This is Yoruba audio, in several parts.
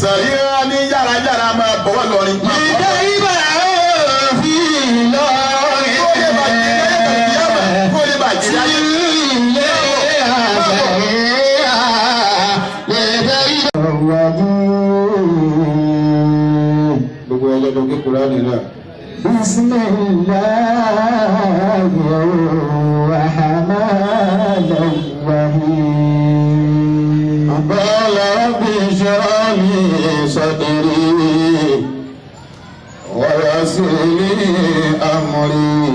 sàríra ní yàrá máa bọ̀ lọ́rin. ìdá ibà fi lọ́rin. kó lè bàjẹ́ láyé. ilé àṣàyà lẹ́dá ibà. gbogbo ẹlẹ́dọ̀ kékeré nìyẹn. Bismillahirrahmanirrahim. Qala rabbi shrah li sadri wa yassir li amri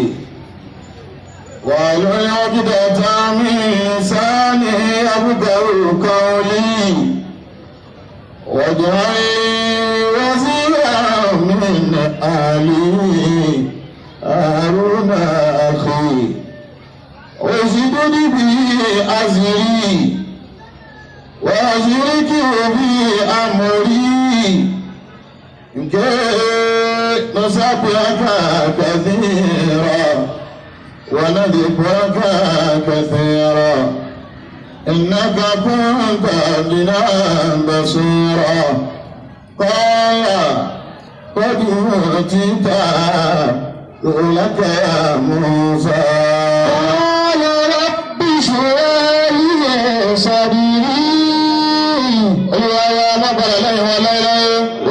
wahlul 'uqdatan min lisani yafqahu qawli waj'al waziran min ahli هارون أخي واشدد به أزري وأشركه في أمري كي نسبحك كثيرا ونذكرك كثيرا إنك كنت بنا بصيرا قال قد أوتيت لك يا موسى. قال رب اشرح لي صدري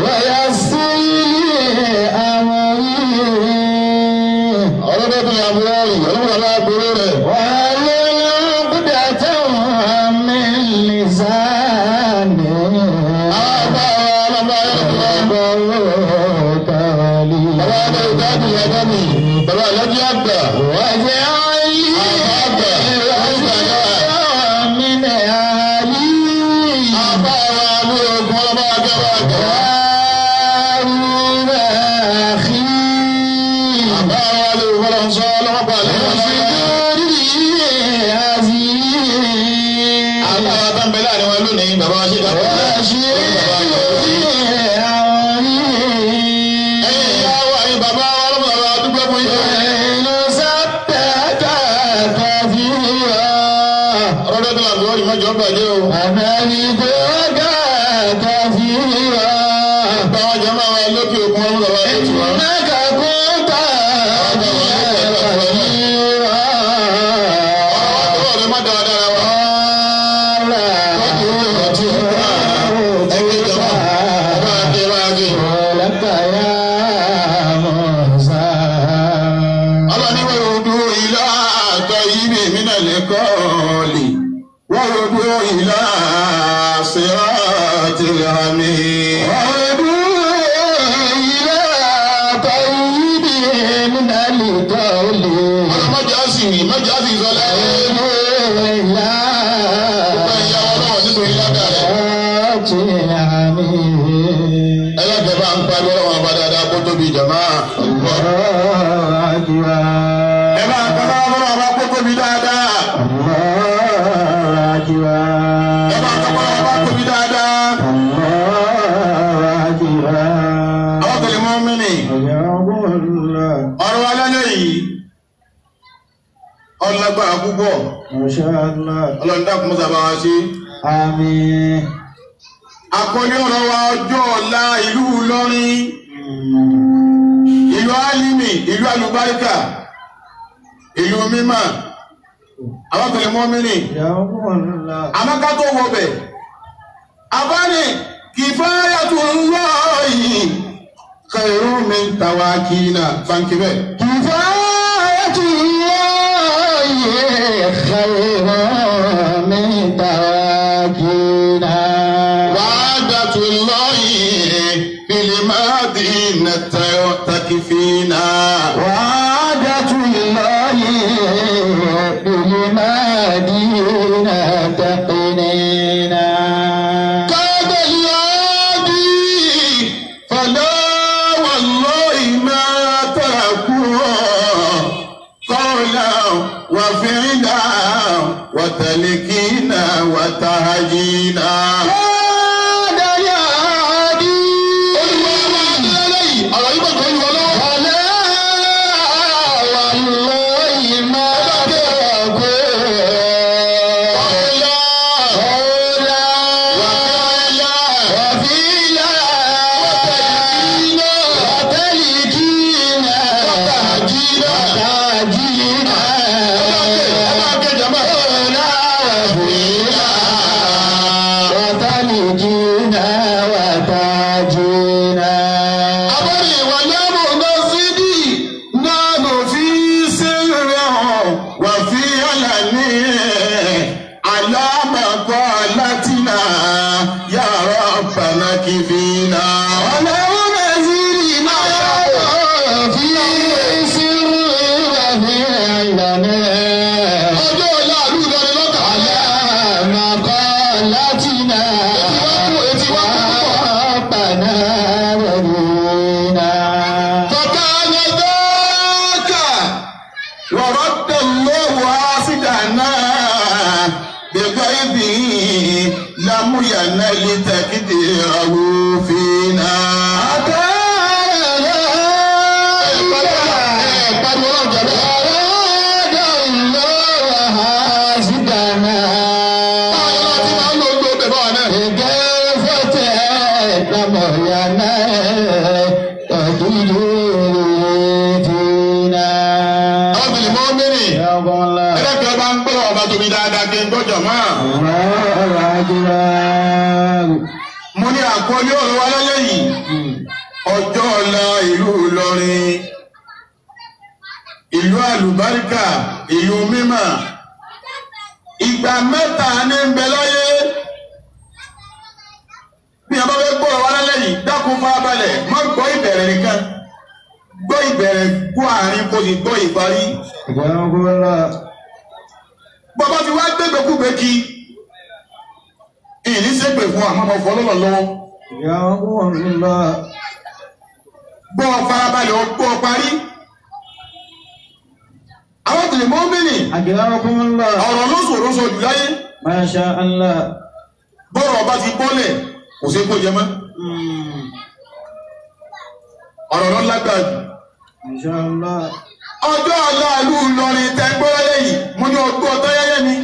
ويسر لي أمري واحلل عقدة من لساني Ọlọ́gbàá púpọ̀. Ọlọ́run dákun mọ́sá bá wa ṣe. Àmín. Àkọlé ọ̀rọ̀ wa ọjọ́ ọ̀la ìlú Ìlọrin, ìlú Álímì, ìlú Alùbáríkà, ìlú mímọ́, àwọn tẹ̀lé mọ́mìnì. Àmọ́ká tó wọ bẹ̀. Abáni kifayatullahi khairun min tawakina. Báńkì bẹ́ẹ̀. خير من تواكينا وعادة الله في المدينة تكفينا وعادة الله في المدينة تقنينا كاد اليادي فلا والله ما تركوا قولا وفعلا وتلكينا وتهجينا مقالتنا يا ربنا كفينا ولو نزلنا في سر وفي علن ọjọ́ ọ̀la àlú Ìlọrin lọ́kàn على مقالتنا ربنا ولينا فكان ذاك ورد الله حاسدنا بغيبه لم ينل تقديره فينا ẹlẹ́kẹ̀ẹ́ bá ń gbọ́ ọba tóbi dáadáa kí n gbọ́jọ̀ máa. mo ní àkọlé ọ̀rọ̀ wa lálẹ́ yìí ọjọ́ ọ̀la ìlú Ìlọrin ìlú àlùbáríkà ìlú mímọ́ ìgbà mẹ́ta ní ń bẹ láyé bí a bá fẹ́ gbọ́ ọ̀rọ̀ wa lálẹ́ yìí dákun farabalẹ̀ má gbọ́ ìbẹ̀rẹ̀ nìkan gbọ́ ìbẹ̀rẹ̀ gbọ́ àárín kò sì gbọ́ ìparí. bàbá fi wá gbégbékúgbé kí ìní ṣépè fún àmọ́ fọlọ́lọ́ lọ́wọ́. gbọ́ farabalẹ̀ gbọ́ parí. àwọn tìlẹ̀ mọ́ mìíní ọ̀rọ̀ ló sọ̀rọ̀ sọ jù láyé. Masha Allah. bọ́rọ̀ ọba ti bọ́lẹ̀ kò sí kó jẹ mọ́. ọ̀rọ̀ ló lágbàá jù. Masha Allah. ọjọ́ ọ̀la ìlú Ìlọrin tẹ́gbọ́rẹ́ lẹ́yìn mo ní ọgbọ́ ọtọ́ yẹ́yẹ́ mi.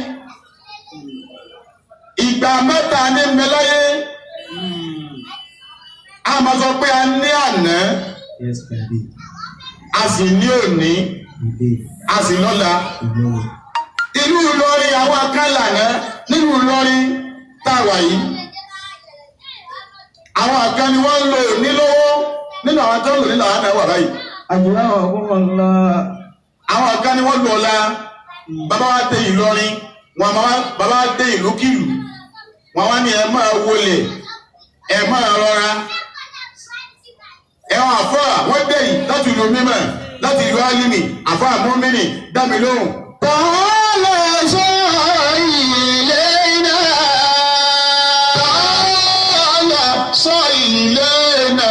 ìgbà mẹ́ta ní mẹ́láyé a máa sọ pé a ní àná Yes, baby. a sì ní òní Baby. a sì lọ́la. No. ìlú Ìlọrin àwọn akálàná nínú Ìlọrin tá a wà yìí àwọn àkan ni wọ́n ń lò nílówó nínú àwọn tó ń lò nínú àwọn náà wà báyìí. Allah. àwọn kan ni wọ́n lọ la bàbá wa dé Ìlọrin bàbá wa dé ìlúkìlú wọn wá ní ẹ máa wọlé ẹ máa rọra ẹwọn àfọ wọn dé yìí láti ìlú mímọ́ láti ìlú alimi àfọ àmúmínì dámi lóhùn. Ta'ala ilayna. Ta'ala ilayna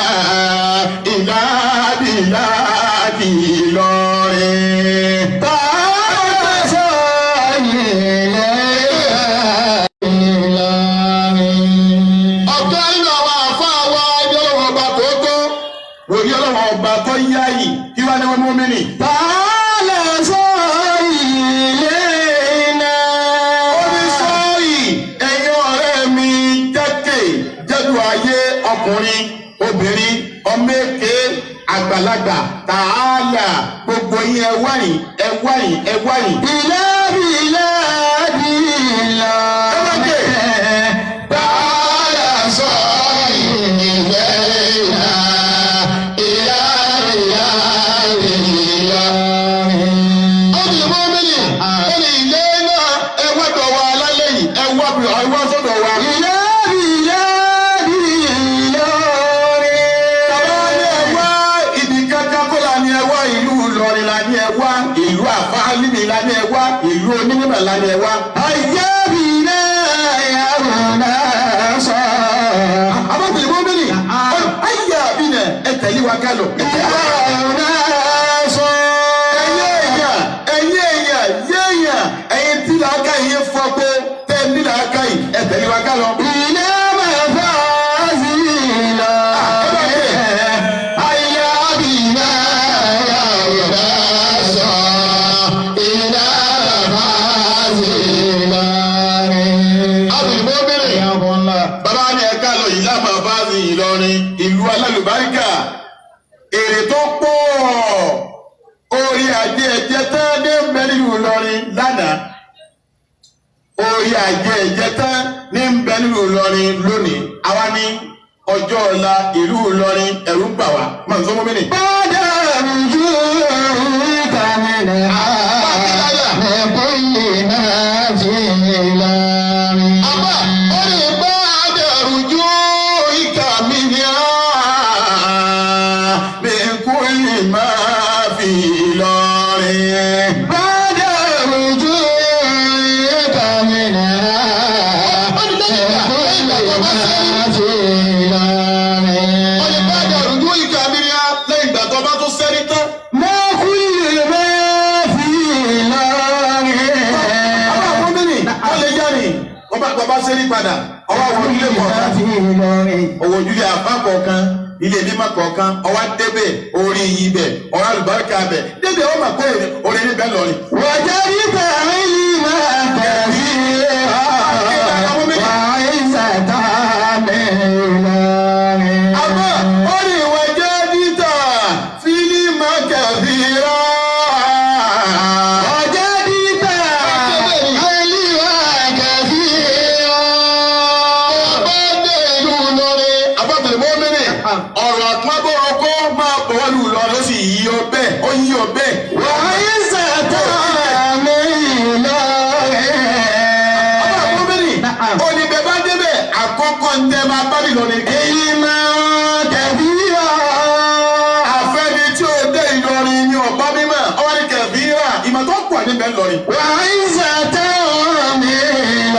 ila biladi Ìlọrin. Ọba tó yá yìí kí wá ní wọ́n mú mi nì. Ta'ala ilayna. Ó ní sọ́ọ̀yì ẹ̀yin ọ̀rẹ́ mi jẹ́kẹ̀ jẹ́dù ayé ọkùnrin obìnrin ọmọ èké àgbàlagbà Ta'ala gbogbo yín ẹ wáyìn ẹ wáyìn ẹ wáyìn. Biladi Ìlọrin. Ta'ala sọ́ọ̀yì ilayna. Ẹwà sọ́dọ̀ wa. Ìlà biladi Ìlọrin. Bàbá ní ẹwà ibi kankan kó la ní ẹwà ìlú Ìlọrin la ní ẹwà ìlú àfáàlìmí la ní ẹwà ìlú onímọ̀ la ní ẹwà. Ayé bí náà yàrá náà sọ. Abábìlì mọ́mìnì ayé àbí nà ẹ tẹ̀lé wa ká lọ. Yàrá náà sọ. Ẹ̀yin èèyàn ẹ̀yin tí làákà yìí fọ́ pé tẹ́ ní làákà yìí ẹ tẹ̀lé wa ká lọ. Ilé mẹ́fà sí lọ. Ayé bí náà yàrá náà sọ. Ilé mẹ́fà sí lọ. Abìlì mọ́mìnì bàbá ní ẹ̀ka lọ yìí láàmú àbáàzì Ìlọrin ìlú alálùbáríkà èrè tó pọ̀ orí ajé ẹ̀jẹ̀ tán ní mẹ́rin Ìlọrin lánàá orí ajé ẹ̀jẹ̀ tán ní mẹ́rin Ìlọrin lónìí àwa ní ọjọ́ ọ̀la ìlú Ìlọrin ẹ̀rù ń bà wá máa ń sọ mọ́mí nì. Bọ́dà rújú kàmínà ẹ̀kọ́ yìí náà ti Ìlọrin. ọ̀lẹ́ bá dà rújú ìkà mìíràn lẹ́yìn ìgbà tó bá tó sẹ́rí tán. àwọn àkọ́bìnrin wọ́n lè jáde wọ́n bá sẹ́rí padà ọwọ́ àwọn ilé kọ̀ọ̀kan owó ojúlé àbá kọ̀ọ̀kan ilé mímọ́ kọ̀ọ̀kan ọwọ́ débẹ̀ orí yìí bẹ̀ ọ̀rọ̀ àlùbáríkà bẹ̀ débẹ̀ ọmọ àpò orí níbẹ̀ lọ́rin. wàjà nípa ìlú máa kẹ̀sí àìsàtà mẹ́rin. àmọ́ orí wàjà níta fílímù kẹfìrà. wàjà nípa ìlú máa kẹfìrà. abábẹ̀lẹ̀ mọ́mìnì ọ̀rọ̀ àpapọ̀ ọkọ̀ máa bọ̀ wọ́n lù lọ ló sì yí ọbẹ̀ ó yí ọbẹ̀. àìsàtà mẹ́rin. ọba mọ́mìnì oníbẹ̀ bá débẹ̀ àkọ́kọ́ ń tẹ́ máa bá mi lọ ní. èyí máa kẹfìrà. àfẹ́ni tí ó dé Ìlọrin ni ọ̀bá mímọ́ ọwọ́ ní kẹfìrà ìmọ̀ tó pọ̀ níbẹ̀ ńlọrin. àìsàtà mẹ́rin.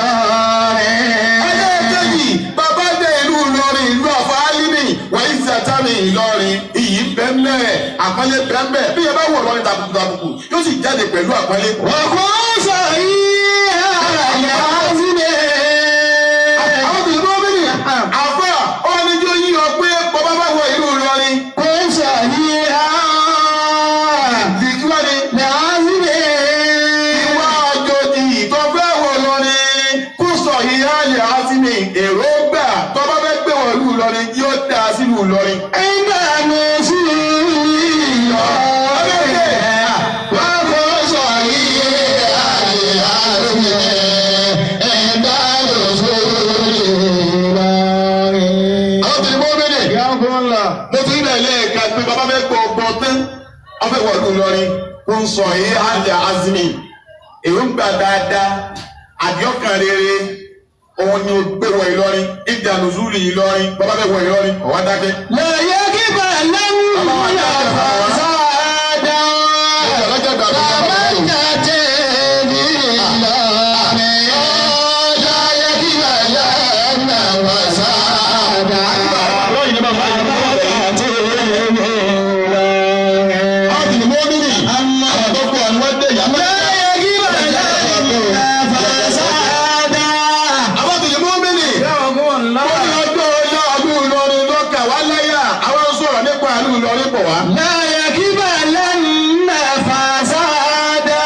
ẹlẹ́ẹ̀kejì bàbá dé ìlú Ìlọrin ìlú àfọ álímì wàyí sàtàmì Ìlọrin iyì bẹ́ẹ̀ àpọ́nlé bẹ́ẹ̀ bí ẹ bá wọ̀ lọ́rin tàbùkù yóò sì jáde pẹ̀lú àpọ́nlé. wàkó sàyí àyà sílẹ̀. àwọn tòun tó bí ní àfọ ọ̀nìjọ́ yí ọ pé bàbá bá wọ ìlú Ìlọrin. kó sàyí ìkíwáni sílẹ̀. ìwà àjòjì tó fẹ́ wọ̀ lọ́rin kó sọ ìyá àlẹ́ àtìmí èròǹgbà tó bá fẹ́ gbé wọ̀ ìlú Ìlọrin yóò dá sílùú Ìlọrin. ẹgbẹ́ mi sí ìlọ. wàkó sàyí àyà sílẹ̀. ẹgbẹ́ mi sí ìlọ. àwọn tòun mọ́ bẹ́ẹ̀ ìyá ń fún ńlá. mo ti rí ẹlẹ́ẹ̀ka pé bàbá fẹ́ gbọ́ ọgbọ́n tán wọ́n fẹ́ wọ̀lú Ìlọrin kó ń sọ èyí àlẹ́ azimi èròǹgbà dáadáa àdìọ́kàn rere òun ni ó gbé wọ Ìlọrin ìjà nùzúlì Ìlọrin bàbá fẹ́ wọ Ìlọrin ọ̀wá dákẹ́. lẹ́yìn kí bàálẹ̀ ń mú yàrá sáadà. bàbá jàdé ní Ìlọrin. lẹ́yìn kí bàálẹ̀ ń mú sáadà. bàbá jàdé ní Ìlọrin. àwọn tòun mọ́ bíbí àwọn àtọ́kọ̀ àwọn ẹgbẹ́ ìyá mẹ́ta. lẹ́yìn kí bàálẹ̀ ń mú sáadà. àwọn tòun mọ́ bíbí wọ́n ní ọjọ́ ọjọ́ àlú Ìlọrin lọ́kà wá láyà àwọn sọ̀rọ̀ nípa àlú Ìlọrin pọ̀ wá. lẹ́yìn kí bàálẹ̀ ń mú sáadà.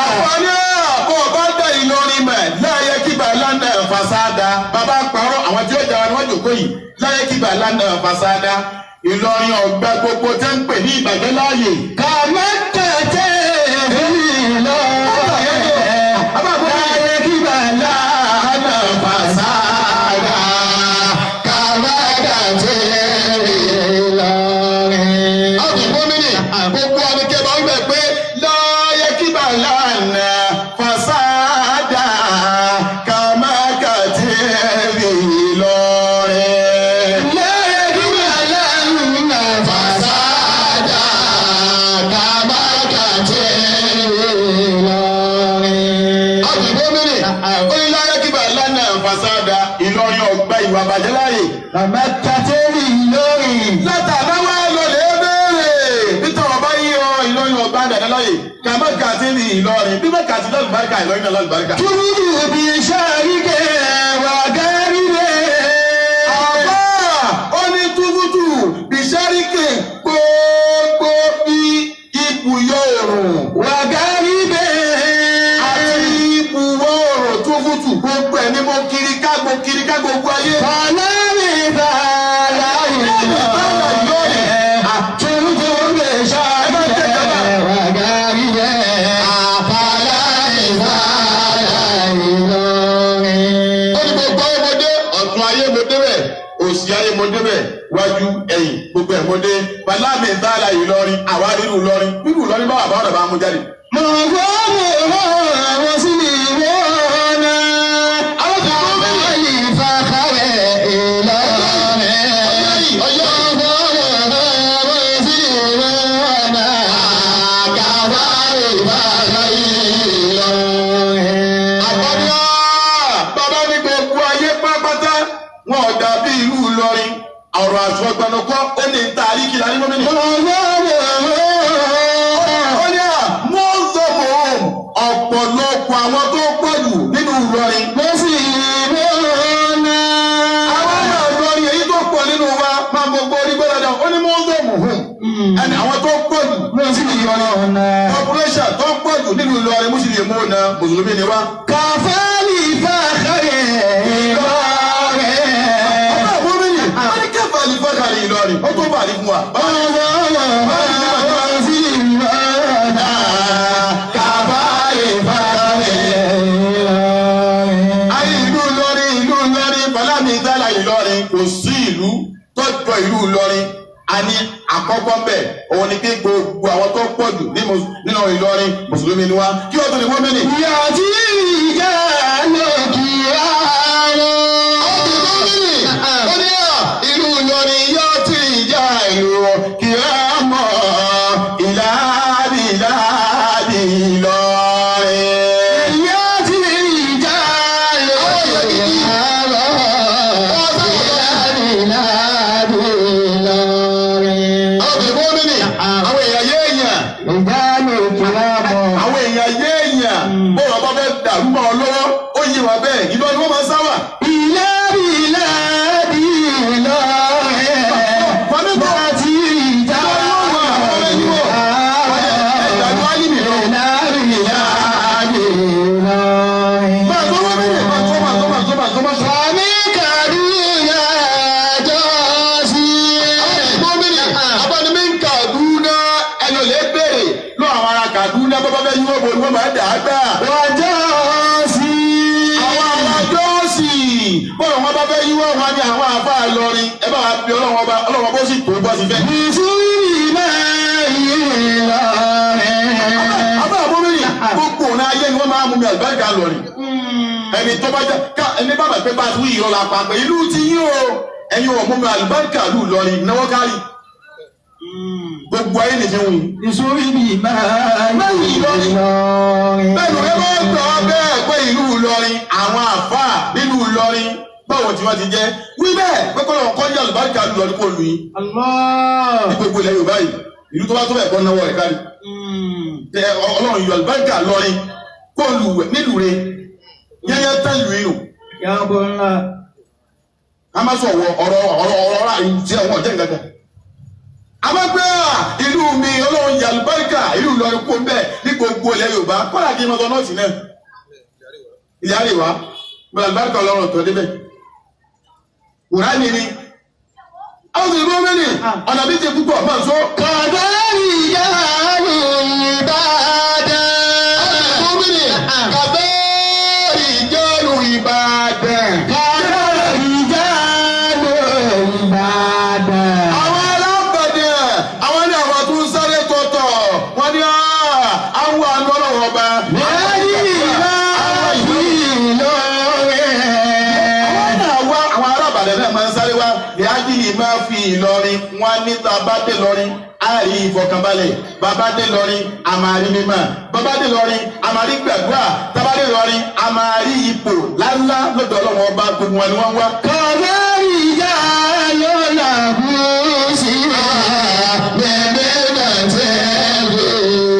àfọ̀nì àbọ̀ bá dá Ìlọrin mẹ́ láyé kíba lánà fasada bàbá parọ́ àwọn tí ó jà wọn jòkó yìí láyé kíba lánà fasada Ìlọrin ọgbà gbogbo tẹ́ ń pè ní ìbàjẹ́ láàyè. kàmá tẹ̀tẹ̀ Ìlọrin. láyé kí bàálẹ̀ lánà fasada kàmá tẹ̀tẹ̀ Ìlọrin. àwọn gómìnà gbogbo ọdún bá ń bẹ̀ pé láyé kíba lánà fasada kàmákàtí Ìlọrin. láyé kí bàálẹ̀ ń mú fàṣádà. kàmá tẹ̀tẹ̀ Ìlọrin. àwọn gómìnà oníláyé kíba lánà fasada Ìlọrin ọgbà ìwà bàjẹ́ láàyè. kàmá tẹ̀tẹ̀ Ìlọrin. látàbá wá lọlé béèrè nítorí ọba yí ọ Ìlọrin ọgbà dàdá láyè kàmákàtí ní Ìlọrin bí mẹ́kàtí lálùbáríkà Ìlọrin náà lálùbáríkà. túbú bí sàríkẹ́ wà gárílẹ̀. àbá ó ní túbútù bìsáríkè gbogbo bí ibùyọ òrùn wà gárílẹ̀. àti ibùwọ̀ òrùn túbútù gbogbo ẹ̀ ní mo kiri ká gbogbo ayé. fàlàrí fàlàrí Ìlọrin. túbú bí sàríkẹ́ wà gárílẹ̀. fàlàrí fàlàrí Ìlọrin. ó ní gbogbo ayé mo dé ọ̀tún ayé mo débẹ̀ òsì ayé mo débẹ̀ wájú ẹ̀yìn gbogbo ẹ̀ mo dé bàlámì ìtàlá Ìlọrin àwa nínú Ìlọrin nínú Ìlọrin bá wà bá ọ̀dọ̀ bá mú jáde. mo gbọ́ mo rán àwọn sí mi wọ́n náà. àwọn tó gbọ́ mi. Àlì fàkàrẹ̀ Ìlọrin. ọyọ́ mo gbọ́ mo rán àwọn sí mi wọ́n náà. àkàwárí fàkàrẹ̀ Ìlọrin. àbọ̀dá bàbá ní gbogbo ayé pápátá wọn ò dàbí ìlú Ìlọrin ọ̀rọ̀ àṣọgbọnukọ́ ó ní ta àríkìlá ní mọ́mí ni. ó ní mọ́ọ̀sọ̀mọ̀ ọ̀pọ̀lọpọ̀ àwọn tó pọ̀ jù nínú Ìlọrin. mo sì mọ́ọ̀nà. àwọn ọmọ Ìlọrin èyí tó pọ̀ nínú wa máa gbogbo orí gbọ́dọ̀ ó ní mọ́ọ̀sọ̀mọ̀ ẹni àwọn tó pọ̀ jù mo sì mọ́ọ̀nà. population tó pọ̀ jù nínú Ìlọrin mùsùlùmí mọ́ọ̀nà mùsùlùmí ni wá. kàfáàlì fàkàrẹ̀ Ìlọrin ó tó bàrí fún wa. Ayé ìlú Ìlọrin Bàlámi Ìdálà Ìlọrin kò sí ìlú tó jọ ìlú Ìlọrin. A ní àkọ́kọ́ bẹ̀ òun ni pé gbogbo àwọn tó pọ̀ jù nínú Ìlọrin mùsùlùmí ni wá. Kí wọ́n tó ní wọ́n mẹ́rin. Ìyá tí ìjà ló kí àárọ̀. Ìlú Ìlọrin yóò ti ìjà ìlú kìlámọ̀ ìlàdí Ìlọrin. Ìyá tí ìjà ló kí àárọ̀. Ìlàdí Ìlọrin. Àwọn ìgbóni àwọn èèyàn yé èèyàn. Ìjà ló kìlámọ̀. Àwọn èèyàn yé èèyàn. Bó wọn bá fẹ́ dàrú mọ́ ọ lọ́wọ́, ó yí wọn bẹ́ẹ̀. Ìlọrin wọ́n máa ń sáwà. Ìlàdí Ìlọrin ẹ bá wa bí Ọlọ́run bó sì tó bọ́ sí fẹ́. Àbá àbúrò gbogbo ọ̀nà ayé ni wọ́n máa mú mi àlùbáríkà lọ́rin. Ẹni tó bá jẹ́ ká ẹni bá bàgbé bá wí ìrọ̀ la pàpẹ́ ìlú ti yín o ẹ̀yin ò mú mi àlùbáríkà lù lọ́rin náwó kárí. Gbogbo ayé nìyẹn wù. Ìsúrí mi máa ń yí Ìlọrin. Bẹ́ẹ̀ni ẹ bá gbọ́ bẹ́ẹ̀ pé ìlú Ìlọrin àwọn àfáà nínú Ìlọrin báwo tí wọ́n ti jẹ́ wí bẹ́ẹ̀ pé kọ́ lọ́wọ́ kọ́jà àlùbáríkà lù lọ́rin kó lù yín. Ní gbogbo ilẹ̀ Yorùbá yìí ìlú tó bá tó bẹ̀ kọ́ náwó rẹ̀ kárí. Ọlọ́run yọ àlùbáríkà lọ́rin kó lù nílùú rẹ̀ yẹ́yẹ́ tán lù inú. Yàgò ńlá. A máa sọ ọ̀rọ̀ àìsí àwọn ọ̀jẹ̀ nǹkan kan. Àbápẹ́ ìlú mi Ọlọ́run yọ àlùbáríkà ìlú Ìlọrin kó bẹ́ẹ̀ ní gbogbo ilẹ̀ Yorùbá kọ́lá kí n mọ́tò nọ́ọ̀sì náà. Ilẹ̀ àríwá bẹ́ẹ̀ àlùbáríkà Ọlọ́run tó débẹ̀. Kùránì ni. Àwọn ìlú mẹ́rin ọ̀nà bí ti púpọ̀ máa sọ. Kàdárí ìyá Yorùbá dá. Kàdárí ìjọ́rù Ìbàdàn. Kàdárí ìyá Yorùbá dá. Àwọn alábàdàn àwọn ní àwọn tó ń sáré tọ̀tọ̀ wọ́n ní àwọn àánú Ọlọ́run ọba. Máa fi Ìlọrin wọn ní bàbá dé lọrin a rí ìfọ̀kànbalẹ̀ bàbá dé lọrin a máa rí mímọ́ bàbá dé lọrin a máa rí gbàgbà bàbá dé lọrin a máa rí ipò láńlá lọ́dọ̀ Ọlọ́run ọba gbogbo wọn ni wọ́n wá. Kàdárí ìyá lọ́la bú sí wa bẹ̀rẹ̀ bàtẹ́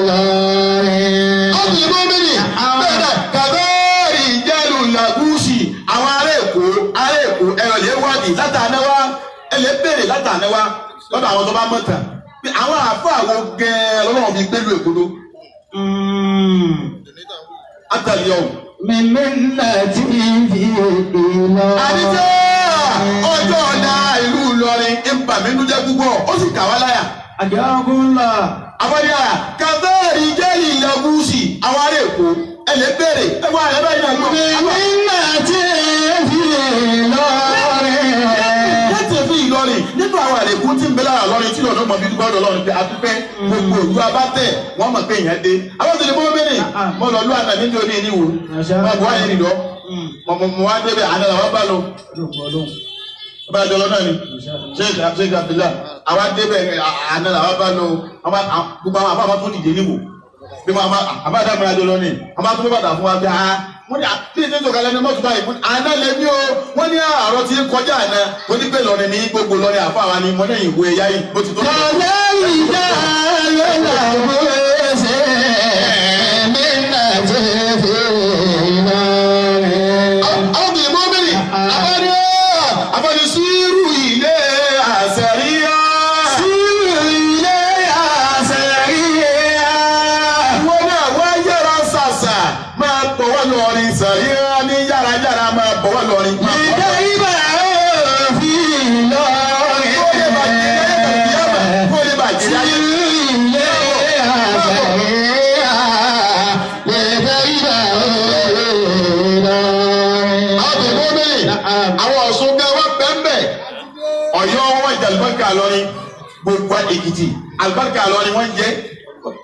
lọ́rin. Ó ti mú mi nì bẹ́ẹ̀ Kàdárí ìjẹ́lu làgúùsì àwọn ará Èkó ẹ̀rọ lè wádìí látànáwá ẹlẹ́ bèrè látànáwá lọ́dọ̀ àwọn tó bá mọ̀ tán àwọn àfọ àwọn gẹ́ẹ́ lọ́wọ́ fi gbẹ́lu èkúdó. Àtàlẹ́ ọ̀hún. Mímí ńlá tí fi ìlọ. Àdìsẹ́ ọjọ́ ọ̀dà ìlú Ìlọrin ń bà mí nú jẹ́ púpọ̀ ó sì kà wá láyà. Àjọkú ńlá. Àbọ̀dá Kàdárí jẹ́lì làgúùsì àwọn ará Èkó ẹlẹ́ bèrè ẹgbẹ́ àrẹ báyìí náà gbọ́. Mímí ńlá tí fi ìlọ. Ìlọrin nínú àwọn àlékún tí ń bẹ lára lọrin tí lọ́dọ̀ mọ̀ bí dúpẹ́ lọ́dọ̀ lọ́rin pé adúpẹ́ gbogbo òdu abátẹ̀ wọ́n mọ̀ pé èèyàn dé. Àwọn tó lè mọ́ mẹ́rin mọ́ lọ lú àná níbi oní ìníwò mọ́ bu àyè nìlọ mọ́ wá débẹ̀ àná làwọn bá lọ. Bá a jọ lọ náà ni Sheikh Abdullah àwa débẹ̀ àná làwọn bá lọ gbogbo àwọn afáfá tó dìde níwò bí wọ́n àbá dámúra jọ lọ ní àbá tó bàtà fún wa bí wọ́n ní àti ìdí ìsọ̀kalẹ̀ ní mọ́tò báyìí àná lèmi o wọ́n ní àárọ̀ tí ń kọjá àná wọ́n ní pé lọ́rin ní gbogbo lọ́rin àfa wa ni mo ní ìwé ẹ̀yá yìí bó ti tó. Kọ̀lẹ́ ìjà ló làbó ẹsẹ̀ mi náà ti fi iná rẹ̀. Àwọn obìnrin mọ́ mẹ́rin abáni sírù ilé àṣẹríyá. Sírù ilé àṣẹríyá. Wọ́n náà wá yára ṣàṣà máa bọ̀ wá lọ́rin ṣàríyá ní yára máa bọ̀ wá lọ́rin. Ìdá ibà òfin lọ́rin. Kó lè bàjẹ́ láyé. Sírù ilé àṣẹríyá. Ìdá ibà òfin lọ́rin. Àwọn Ọ̀ṣun gan wá bẹ́ẹ̀ Ọ̀yọ́ wọn jẹ àlùbáríkà lọ́rin gbogbo Èkìtì àlùbáríkà lọ́rin wọ́n jẹ́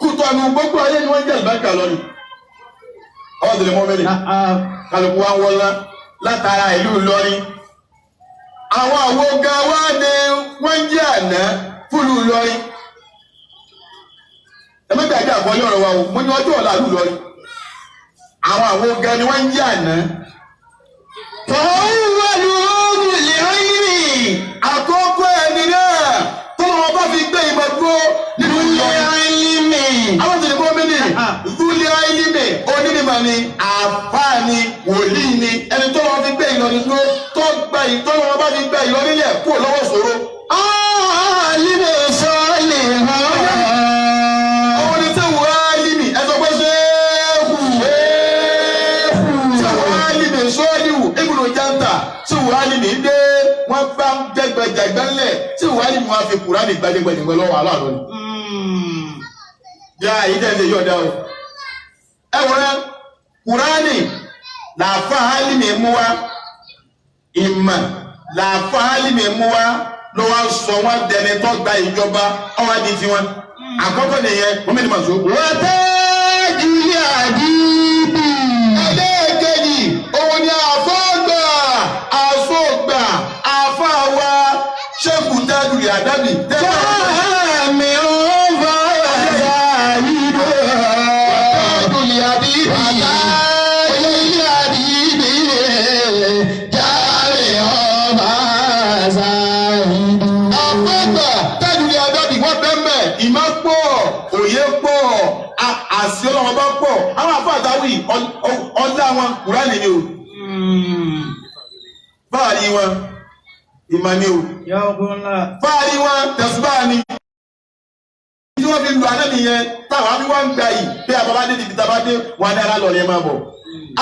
Kútọ́nù gbogbo ayé ni wọ́n jẹ àlùbáríkà lọ́rin. Ọ̀dùnlé mọ́mẹ́lì kálukú wa ń wọlá látara ìlú Ìlọrin. Àwọn àwo gan wá ní wọ́n jẹ́ àná fúlù Ìlọrin. Ẹ̀mẹ́gbàgbé àkọlé ọ̀rọ̀ wa o mo ní ọjọ́ ọ̀la ìlú Ìlọrin. Àwọn àwo gan ni wọ́n jẹ́ àná. Àkọ́kọ́ ẹni náà tó wọn bá fi gbé ìmọ̀ dúró nínú Ìlọrin. Àwọn tẹ̀lé bọ́ mẹ́lì Zúlẹ̀ Áìlímì onímọ̀ ni àfáàní wòlíì ni ẹni tó wọn fi gbé Ìlọrin dúró tó wọn bá fi gbé Ìlọrin lẹ̀ kúrò lọ́wọ́ ṣòro. Àlímì sọ́ọ̀lì hàn. Àwọn ni sẹ́wọ̀n Áìlímì ẹ sọ pé ṣéèkù. Sẹ́wọ̀n Áìlímì sọ́ọ̀lìwù Ibùdó Jántà sẹ́wọ̀n Áìlímì dé wọ́n bá ń jẹ́gbẹ̀jẹ̀gbẹ́ ńlẹ̀ sẹ́wọ̀n Áìlímì wọn fi Kùránì gbajẹgbẹ̀jẹ̀gbẹ̀ lọ́wọ́ aláàlọ́ ni. Yá èyí tẹ́ ẹ ṣe yọ̀ọ̀dá o. Ẹ wọ́n Kùránì làáfà Áìlímì mú wa ìmọ̀ làáfà Áìlímì mú wa ló wá sọ wọn dẹni tó gba ìjọba ọwọ́ adi tiwọn. Àkọ́kọ́ nìyẹn wọ́n mẹ́rin màá so. Wọ́tẹ́ẹ̀jì àdìbì. Ẹlẹ́ẹ̀kejì òun ni àfọ́gbà àsọ̀gbà àfàwà Ṣẹ́kù Tájùlì Àdábì. Jáàmì ọ̀fà àyíbò. Tájùlì àdìbì. Tájùlì àdìbì. Jáàmì ọ̀fà àyíbò. Àfọ́gbà Tájùlì Àdábì wọ́n bẹ́ẹ̀ ìmọ̀ pọ̀ òye pọ̀ àṣì ọlọ́wọ́ bá pọ̀ àwọn àfáàdáwì ọlá wọn Kùránì ni o. Fáàrí wọn ìmọ̀ ni o. Fáàrí wọn tẹ̀síbá ni. Tí wọ́n fi lu alẹ́ nìyẹn táwọn àbí wọ́n ń gbà yìí bí àbábádé níbi tábádé wọn ní ara lọ ní ẹ máa bọ̀.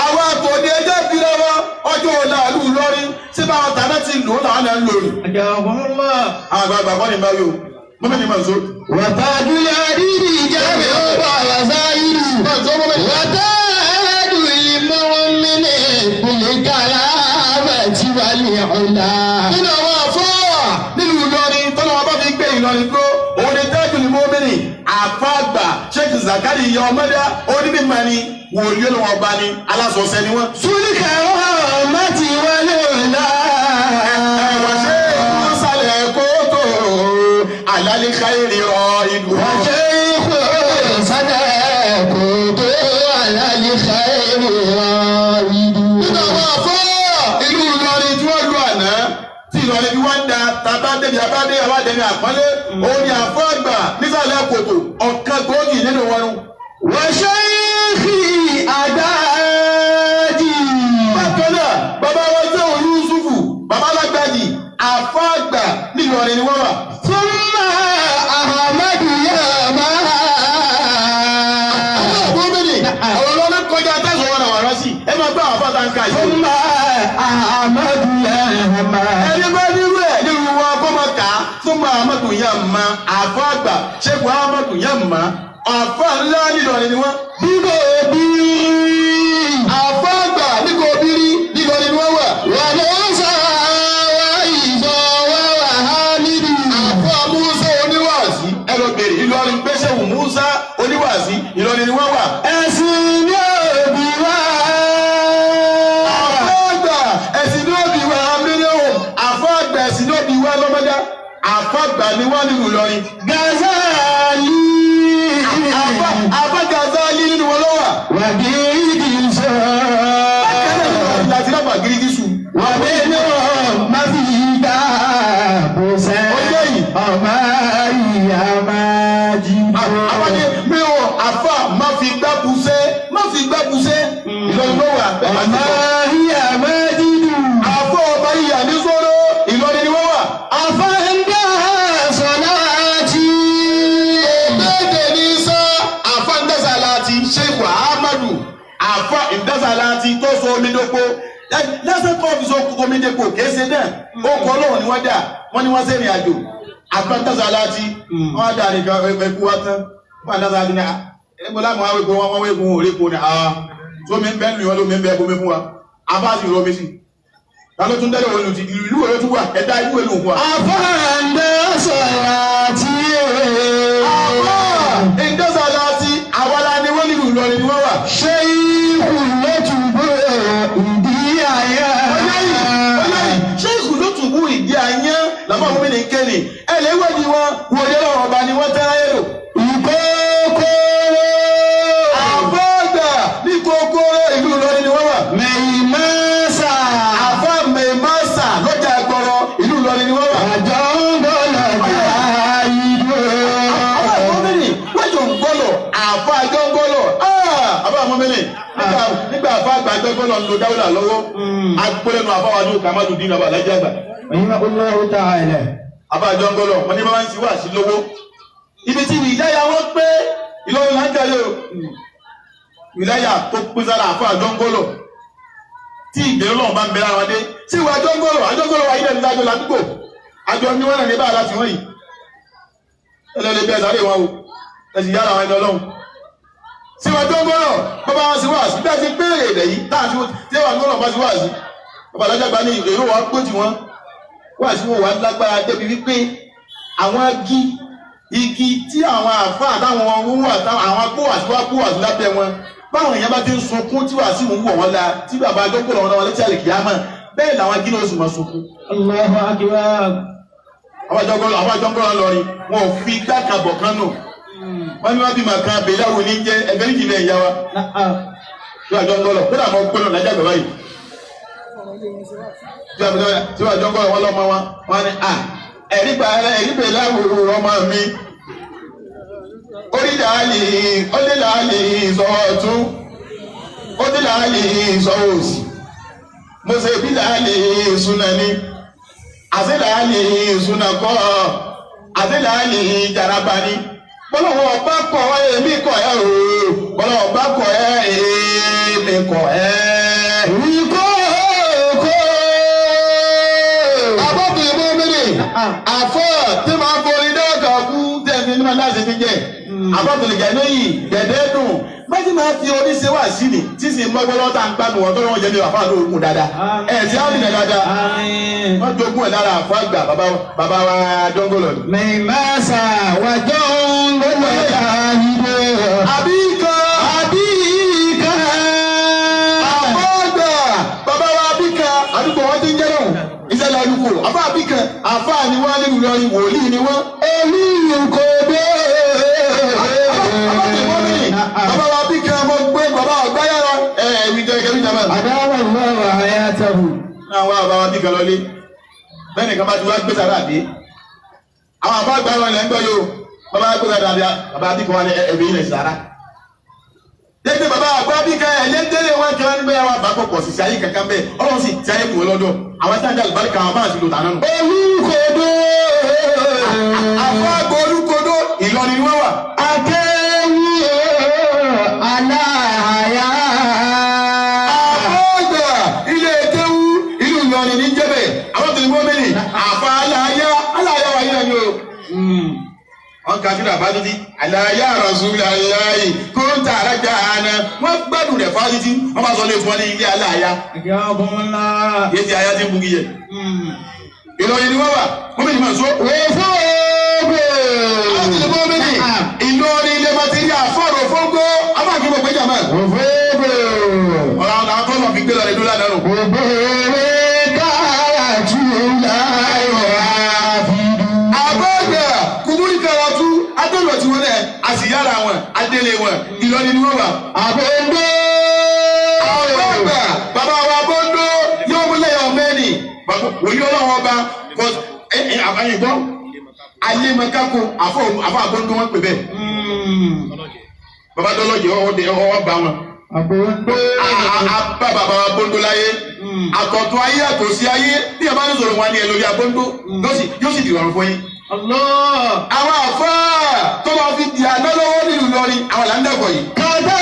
Àwọn àtòdì ẹjẹ́ fi lọ́wọ́ ọjọ́ ọ̀la ìlú Ìlọrin tí báwọn tàná ti lò ó làwọn náà ń lò ní. Àwọn àgbààgbà kọ́ ni báyìí o. Mọ́mí ni màá so. Wàtàdúlẹ̀ àdìbì jáde ọba àwàsáyìí. Wàtàdúlẹ̀ mọ́mìnì kùlìkàlà àbẹ̀tí wà ní ọ̀la. Nínú àwọn àfọ́ nínú Ìlọrin tọ́lá wọn bá fi gbé Ìlọrin dúró òun ni Tájùlì mọ́mìnì àfàgbà Sheikh Zakari ìyá ọmọdé onímọ̀ ni wòlíì olùwọ̀n ọba ni alásọ̀ọ̀sẹ̀ ni wọ́n. Súlìkà ọmọ ti wọlé ọ̀la. Ẹ̀wọ̀n ṣe é sálẹ̀ kótó àlálẹ́ káyèrè ọ ìlú. Wàṣẹ ìkó sádẹ̀ kò tó àlàlí káyèrè ọ̀rìdù. Nínú àwọn àfọ́ ìlú Ìlọrin tí wọ́n lu àná tí Ìlọrin bí wọ́n ń da tabadébi abádẹ́ni àpọ́nlé òun ni àfọ́ àgbà nísàlẹ̀ kòtò ọ̀kan gbòógì nínú wọn. Wàṣẹ ìkì àdájì. Bákan náà bàbá wa jẹ́ òun Yúsúfù bàbá alágbàdì àfọ́ àgbà ní Ìlọrin ni wọ́n wà. Súnmọ́ Ahamadu Yama. Àwọn ọlọ́run kọjá tẹ̀sán wọn àwọn arásí ẹ máa gbọ́ àwọn afáta ń ka yìí. Súnmọ́ Ahamadu Yama. Ẹni bá nírú ẹ̀ nínú wọn kó máa kà á fún Muhammadu Yamma àfọ́ àgbà Sheikh Muhammadu Yamma àfọ́ ńlá n'Ílọrin ni wọ́n. Bíbò bí. Àfọ́ àgbà nígbà obìnrin n'Ílọrin ni wọ́n wà. Wà ló ń sọ wá ìfọ̀ wá wà á níbi. Àfọ́ Musa oníwàásí ẹ lọ bèrè Ìlọrin gbéṣẹ́ wù Musa oníwàásí Ìlọrin ni wọ́n wà. Ẹ̀sìn ní òbí wá. Àfọ́ àgbà ẹ̀sìn ní òbí wa mílíọ̀nù àfọ́ àgbà ẹ̀sìn ní òbí wa lọ́mọdá àfọ́ àgbà ni wọ́n nínú Ìlọrin. Gazali. Àfọ́ Gazali nínú wọn lọ́wọ́. Wàgídì sọ. lẹ́sẹ̀ kọ́ fi so omi dé kò kése náà ó kọ́ ọlọ́run ni wọ́n dà wọ́n ní wọ́n sẹ́rìn àjò àgbàtàsá láti wọ́n dà nìkan ẹ̀kú wá tán wọ́n àdásá ní ẹgbẹ́ láwọn awégun wọn wégun òrékò ní àá tó mi ń bẹ́ nù wọn ló mi ń bẹ́ bomi fún wa abáàsì romi sí ta ló tún dẹ́rẹ́ olùtí ìlú òwe tún wà ẹ̀dá ìlú èlò fún wa. àfáàndásá láti ìdásá láti àwọlá ni wọ́n nílùú Ìlọrin ni wọ́n wà. ṣé ikú lọ́tùbọ̀ ìdí àyà. ṣé ikú lọ́tùbọ̀ ìdí àyà làbọ̀ fún mi ní kẹ́ni ẹ̀ lẹ́wọ̀dì wọn wòye lọ́wọ́ ọba ni wọ́n tẹ́lá yẹ̀lò. ìkókó. àfọ́gbà ní kókóró ìlú Ìlọrin ni wọ́n wà. mẹ̀yìmẹ́sà. àfọ́ mẹ̀yìmẹ́sà lọ́jà gbọ́rọ̀ ìlú Ìlọrin ni wọ́n wà. àjọ ń bọ̀lọ̀ ìdó. àbá àmọ́mẹ́lì wájú ń gbọ́lọ̀ àfọ́ àjọ ń gbọ́lọ̀ àbá àmọ́mẹ́lì nígbà àfọ́ àgbà àjọ gbọ́lọ̀ ń lo dáwọ́là lọ́wọ́ agbólẹ́nu àfọwájú kàmáàdù dín náà bàlájì àgbà. Allahu ta'ala. àbá àjọ ń gbọ́lọ̀ wọn ní bá ń wá sí lówó ibi tí ìdáyà wọn pé Ìlọrin láńjà yóò ìdáyà tó pín sára àfọ́ àjọ ń gbọ́lọ̀ tí ìgbèrú náà bá ń bẹ̀rẹ̀ àwọn dé tí ìwà àjọ ń gbọ́lọ̀ wáyé lẹ́nu dájọ́ ládùúgbò àjọ ní wọ́n rẹ̀ ní báyà láti wọ́n yìí ẹlẹ́lẹ́ bẹ́ẹ̀ sáré wọn o ẹ̀sìn yára àwọn ẹni ọlọ́run tí wọ́n àjọ ń gbọ́lọ̀ bàbá wọn sí wáàsí bí a ti pé èrè yìí táàtí tí wọ́n gbọ́lọ̀ bá sí wáàsí bàbá alájàgbá ní èrò wa gbó tí wọ́n wáàsí wọn wà lágbára débi wípé àwọn igi tí àwọn àfáà táwọn ohun wà táwọn àwọn agbóhàsí wá gbóhàsí lábẹ́ wọn báwọn èèyàn bá ti ń sunkún tí wàá sí ìwọ̀n wọ̀ wọ́n la tí bàbá adókòrò wọn létí àlèkìyámà bẹ́ẹ̀ làwọn igi náà sì máa sunkún. Allahu akbar. àwọn àjọngọ́rọ̀ lọrin wọn ò fi igbá kan bọ̀ kan nù wọ́n ní wọ́n bí màkà bèyàwó ní jẹ́ ẹgbẹ́ méjì náà ìyá wa tí wọ́n àjọngọ́rọ̀ kó dà mọ́ gbọ́dọ̀ lájà bàbá yìí tí wọ́n àjọngọ́rọ̀ wọn lọ́mọ wọn ni ẹ̀rí bèyàwó ọmọ mi orílẹ̀-àlè ìsọ̀ọ̀tún orílẹ̀-àlè ìsọ̀ọ̀sì mo ṣe bílẹ̀-àlè ìsúnani àṣílẹ̀-àlè ìsúnakọ́ àṣílẹ̀-àlè ìjarabani bọ́lọ̀wọ́ ọba kọ̀ èmi kọ̀ ẹ́ o bọ́lọ̀wọ́ ọba kọ̀ ẹ́ èmi kọ̀ ẹ́ ìkọ́ òkò abọ́bìnrin mọ́mìnì àfọ́ tí máa borí dáàkà kú tẹ̀sí ní máa láti fi jẹ́ abọ́bìnrin lóyìn dẹ̀dẹ́ dùn méjì máa fi oníṣẹ́ wà sí ni tí sì mọ́gbọ́lọ́ tá à ń gbádùn wọn tó lọ́wọ́ jẹ́ ní àfáà lóògùn dáadáa tí á rìnà dáadáa wọ́n jogún ẹ̀ lára àfọ́ àgbà bàbá wa jọ́ngọ́lọ̀ ni. mẹ̀yìmẹ́sà wà jọ́ngọ́lọ̀ ìdó. àbíkà àfọ́ àgbà bàbá wa àbíkà àdúgbò wọn ti ń jẹ́ náà ìṣẹ̀lẹ̀ àdúgbò àfọ́ àbíkà àfáà ni wọ́n nínú Ìlọrin wòlíì ni wọ́n. èmi kò dé. bàbá wa bí kan mọ gbé bàbá ọgbà yàrá ẹ̀ẹ́dì jẹ́gẹ́rì jàmbá. àdáwọ̀ ìwọ̀n àyàtọ̀hù. àwọn bàbá wa bí kan lọlé bẹ́ẹ̀ nìkan bá ti wá gbé sára dé àwọn àbá àgbà wọn lẹ́ ń gbọ́ yóò bàbá gbé sára dé bàbá bí kan wà ní ẹ̀bí ilẹ̀ sára. dẹ́gbẹ́ bàbá àgbà bí kan ẹ̀lẹ́dẹ́rẹ́ wọn kí wọ́n gbé àwọn àbá kọ̀kọ̀ sí ayé kankan bẹ́ẹ̀ ọlọ́run sì ti ayé kù wọ́n lọ́dọ̀ àwọn sáńdà àlùbáríkà àwọn máa ti lò tànà nù. olùkọ́dọ̀ àfọ́ àgbà olùkọ́dọ̀ Ìlọrin wọn wà. aláàyà. àfọ́gbà ilé kéwú ìlú Ìlọrin ní jẹ́bẹ̀ àwọn tó ní mọ́mẹ́lì àfa aláàyà wà yíyan ni o. wọ́n ka sílẹ̀ àbá títí aláàyà Rasulullahi kó ń ta àrájà àná wọ́n gbádùn rẹ̀ fáwọn títí wọ́n bá sọ lé fún ọ ní ilé aláàyà. yé ti àyà ti ń bugi yẹ. Ìlọrin ni wọ́n wà mọ́mẹ́lì máa ń so. àwọn tó ní mọ́mẹ́lì Ìlọrin ilé materi àfọ̀rọ̀ fọ́gbó abáàkì mọ̀ péjà máa. ọ̀rọ̀ àwọn tó lọ fi gbé lọ rẹ̀ dúró lánàá nù. àbọ̀gbà kùmúrì kàràtú adọ́lọ̀ tí wọ́n lẹ̀ àṣìyára wọn adélé wọn Ìlọrin ni wọ́n wà. àbọ̀gbà bàbá wa bọ́ńdó yóò múlẹ̀ yọ̀ mẹ́rin òyìn ọlọ́wọ́ ọba àbáyìnbọ́ alẹ́mọ̀kákò àfọ̀ àbọ̀ndó wọn pè bẹ́ẹ̀. bàbá dọ́lọ́jì ọwọ́ bá wọn. bàbá wa bọ́ndó láyé àtọ̀tún ayé àtòsí ayé bí ẹ bá ń sọ̀rọ̀ wọn ni ẹ lórí abọ́ndó yóò sì dìrọ̀rùn fún yín. àwọn àfọ́ tó máa fi di àná lọ́wọ́ nílùú Ìlọrin àwọn là ń dẹ̀kọ̀ yìí. kàdá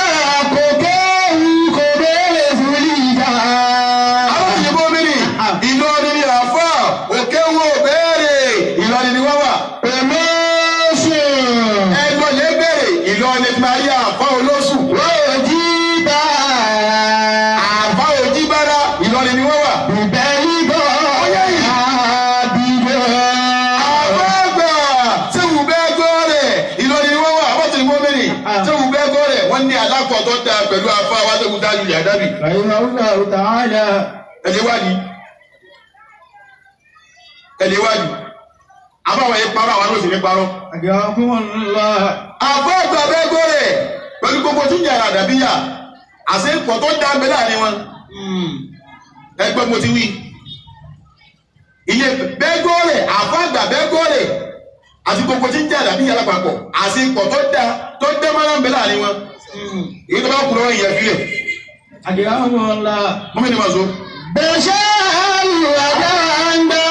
kò kéwù kò béèrè fún ìjà. àwọn الله تعالى ẹlẹ́wádìí àbáwọ̀ yẹn parọ́ àwọn olóṣèlú parọ́. حياكم الله. àbọ̀ ọgbà bẹ́ẹ̀gọ́ rẹ̀ pẹ̀lú gbogbo tí ń yàrá àdàbíyà àṣẹ ìpọ̀ tó dá abẹ́ láàrin wọn. ẹgbẹ́ mo ti wí. ilé bẹ́ẹ̀gọ́ rẹ̀ àbọ̀ àgbà bẹ́ẹ̀gọ́ rẹ̀ àti gbogbo tí ń yàrá àdàbíyà lápapọ̀ àṣẹ ìpọ̀ tó dá mọ́nà abẹ́ láàrin wọn. èyí tó bá kú lọ́wọ́ ìyẹn fílẹ̀. حياكم الله. mọ́mí ni màá so. بشار وجندا.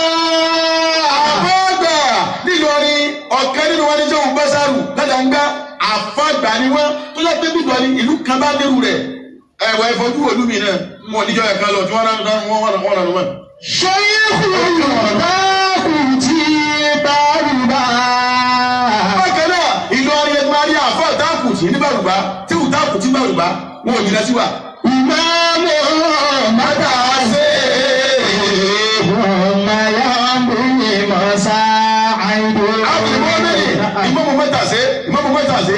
àfọ́gbà nílọrin ọ̀kan nínú wọn ní sẹ́wọ̀n bẹ́sàrù ládàńgbá àfọ́gbà ni wọ́n tó yẹ pé bíbọ̀ ni ìlú kan bá dérú rẹ̀ ẹ̀wọ̀ ẹ̀fọ́jú òlú mi náà wọn níjọ́ ẹ̀ka lọ tí wọ́n rán wọn. ṣéyíkù báàkù tí bárùbá. bákan náà ìlọrin ẹgbẹ́ máa rí àfọ́ táàkù tí ní bárùbá tí ò táàkù tí bárùbá wọn ò jìnà sí wa. ìmáàmù mọ́tà ṣe ọmọ yàmbú ni mọ̀ọ́sá àìdó. ìmọ̀mù mọ́tà ṣe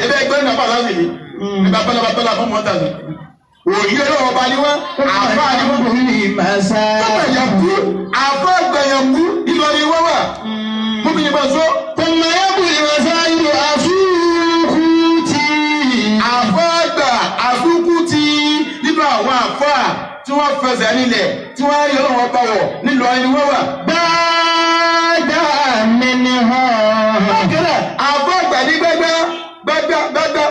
ẹgbẹ́ ẹgbẹ́ náà bá láti ní nígbà bẹ́lá fún mọ́tà ṣe. òyìn ọlọ́wọ́ bá ní wọ́n àfáà ní wọ́n. àfáà gbẹ̀yàmú ìlọrin wọ́n wà. mú mi ní bá so. ọmọ yàmbú ni mọ̀ọ́sá àìdó àfúrúkútì. àfúrúkútì nínú àwọn àfáà tí wọ́n fẹsẹ̀ nílẹ̀ tí wọ́n rí ọlọ́wọ́ bá wọ̀ nílò ẹni wọ́n wà. dáadáa nínú hàn. bákẹ́rẹ́ àfáà gbà ní gbẹ́gbẹ́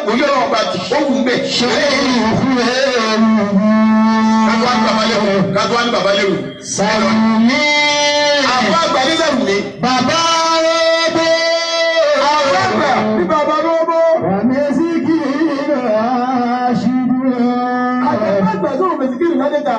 òye ọlọ́wọ́ bá ti ó wù mẹ́. ṣé ìhù ẹ̀rù. kájọ́ ní bàbá lérò. Sàrùmí. àfáà gbà ní Sàrùmí. Bàbá Róbó. àfáà gbà ní bàbá Róbó. Ràmẹ́sì kìí náà ṣubú. àfáà gbà sóhùn mẹ́sìkìrì ládẹ́ta.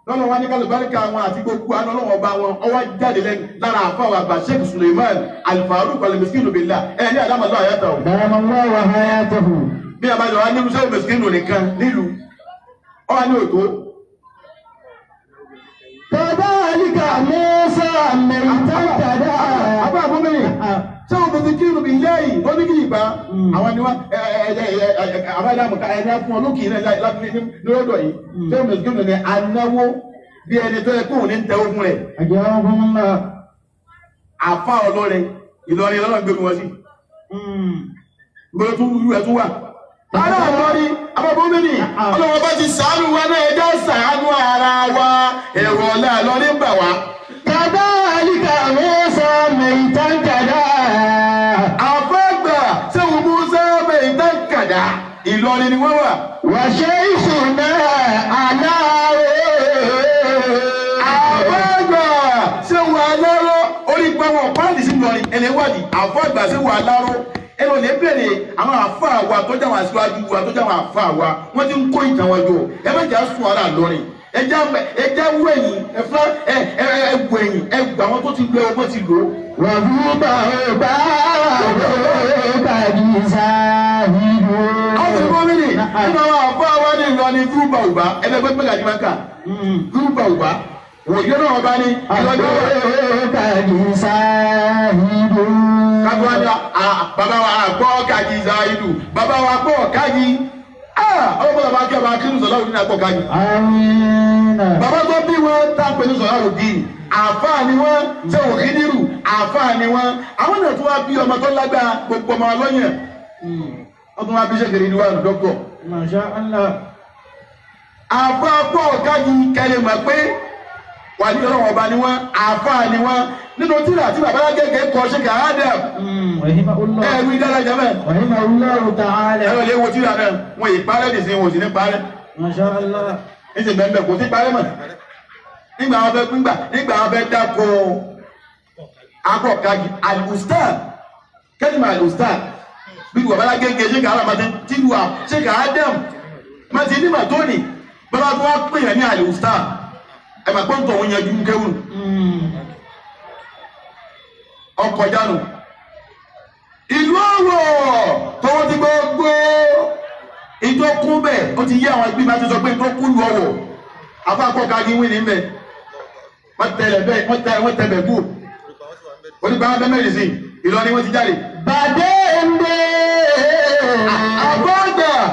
lọ́nà wa ní kálùbáríkà wọn àti gbogbo àná ọlọ́wọ́ bá wọn ọwọ́ jáde lẹ́nu lára àfáwà àgbà Sheikh Suleiman Al-Faruq al-Miskinu billah ní àdámọ̀lá àyàtọ̀ o. Dàmọ́lá wà hayatahu. bí a bá yọ wá ní Sheikh Miskinu nìkan nílùú ọwọ́ ní òtó. Kadhalika Musa mẹ́tàkàdá. àbá àbúmẹ́yìn Sheikh Miskinu billah yìí ó ní kí ìgbà àwọn ni wọ́n àbájáàmùká ẹ̀dá fún ọlọ́kì náà lọ́dọ̀ yìí Sheikh Miskinu ní anáwó bí ẹni tó yẹ kóhùn ní ń tẹ́wọ́ fún rẹ̀. Àjọyọ̀fúnmá. àfa ọlọ́rin Ìlọrin lọ́nà gbẹ̀rù wọn sí. gbọ́dọ̀ tún rú ẹ̀ tún wà. ara Ìlọrin abọ́bọ́mẹ́nì ọlọ́wọ́ bá ti ṣàánú wa náà ẹjọ́ ṣàánú ara wa ẹ̀rọ ọ̀la Ìlọrin bà wá. Kadhalika Musa mẹ́tàkàdá. àfẹ́gbà sẹ́wọ̀n Musa mẹ́tàkàdá Ìlọrin ni wọ́n wà. Wa shaykhuna aláwọ̀. àfẹ́gbà sẹ́wọ̀n aláró orí gbọ́wọ́ pàdé sí Ìlọrin ẹlẹ́wàdì àfẹ́gbà sẹ́wọ̀n aláró ẹnu lè bẹ̀rẹ̀ àwọn àfa àwa tó jáwọn aṣáájú wa tó jáwọn àfa àwa wọ́n ti ń kó ìtàn wọn jọ ẹ má jà sùn ara lọ́rin ẹjá wú ẹ̀yìn ẹ̀fọ́ ẹ̀gbọ́ ẹ̀yìn ẹ̀gbọ́ àwọn tó ti gbé ọgbọ́n ti lò ó. Wàhùbà ọba bàbí sáhìbò. àwọn tó kọ́ mílì nínú àwọn àfa àwa ní Ìlọrin gúrúbà òbá ẹgbẹ́ pẹ́lú àdìmọ́kà gúrúbà òbá òyìnbó náà ọba ní Ìlọrin bàbí sáhìbò. kájúwá ní bàbá wa àgbọ̀ kájí Zaidu bàbá wa àgbọ̀ kájí ọmọ bàbá kí ọba kírun sọlá òdì ní àgbọ̀ kájí. bàbá tó bí wọn tá a pè ní sọlá òdì àfáà ni wọn ṣé òkìdírù àfáà ni wọn àwọn náà tún wá bí ọmọ tó lágbára gbogbo ọmọ ọlọ́yìn wọn tún wá bí sẹ́kẹ̀rẹ̀ ìlú wa nù dọ́kítọ̀. Masha Allah. àfáà pọ̀ kájí kẹlẹ̀ mọ̀ pé wà ní ọlọ́wọ́ ọba ni wọn àfáà ni wọn nínú tíra tí bàbá gẹ́gẹ́ kọ́ ṣe kà á dẹ̀. ẹ̀rù ìdárajà mẹ́. Rahimahullahu ta'ala. ẹ̀rọ ilé wo tíra náà wọn yìí parẹ́ nìsín wọn ò sì ní parẹ́. Masha Allah. níṣẹ́ bẹ́ẹ̀ kò sí parẹ́ mọ̀. nígbà wọn fẹ́ dákọ̀ akọ̀kagi al-ustad kẹ́lìmọ̀ al-ustad bí bàbá gẹ́gẹ́ ṣe kà á rà tìlúwà ṣe kà á dẹ̀ mọ̀ ti nímọ̀ tó ní bàbá tó wá pè yàn ní al-ustad ẹ̀ mà pọ́ńtò òun yẹn ju kéwù ọkọ̀ jánu ìlú ọ̀wọ̀ tọwọ́ ti gbogbo ìjọ kún bẹ́ẹ̀ ó ti yí àwọn ẹgbẹ́ máa ti sọ pé ìjọ kún lu ọ̀wọ̀ afáàkọ́ kági wí ní bẹ̀ wọ́n tẹ̀lẹ̀ bú onígbà wọn bẹ́ẹ̀ mẹ́rin sí Ìlọrin wọ́n ti jáde. Bàdé ń bẹ́. àbọ̀gbà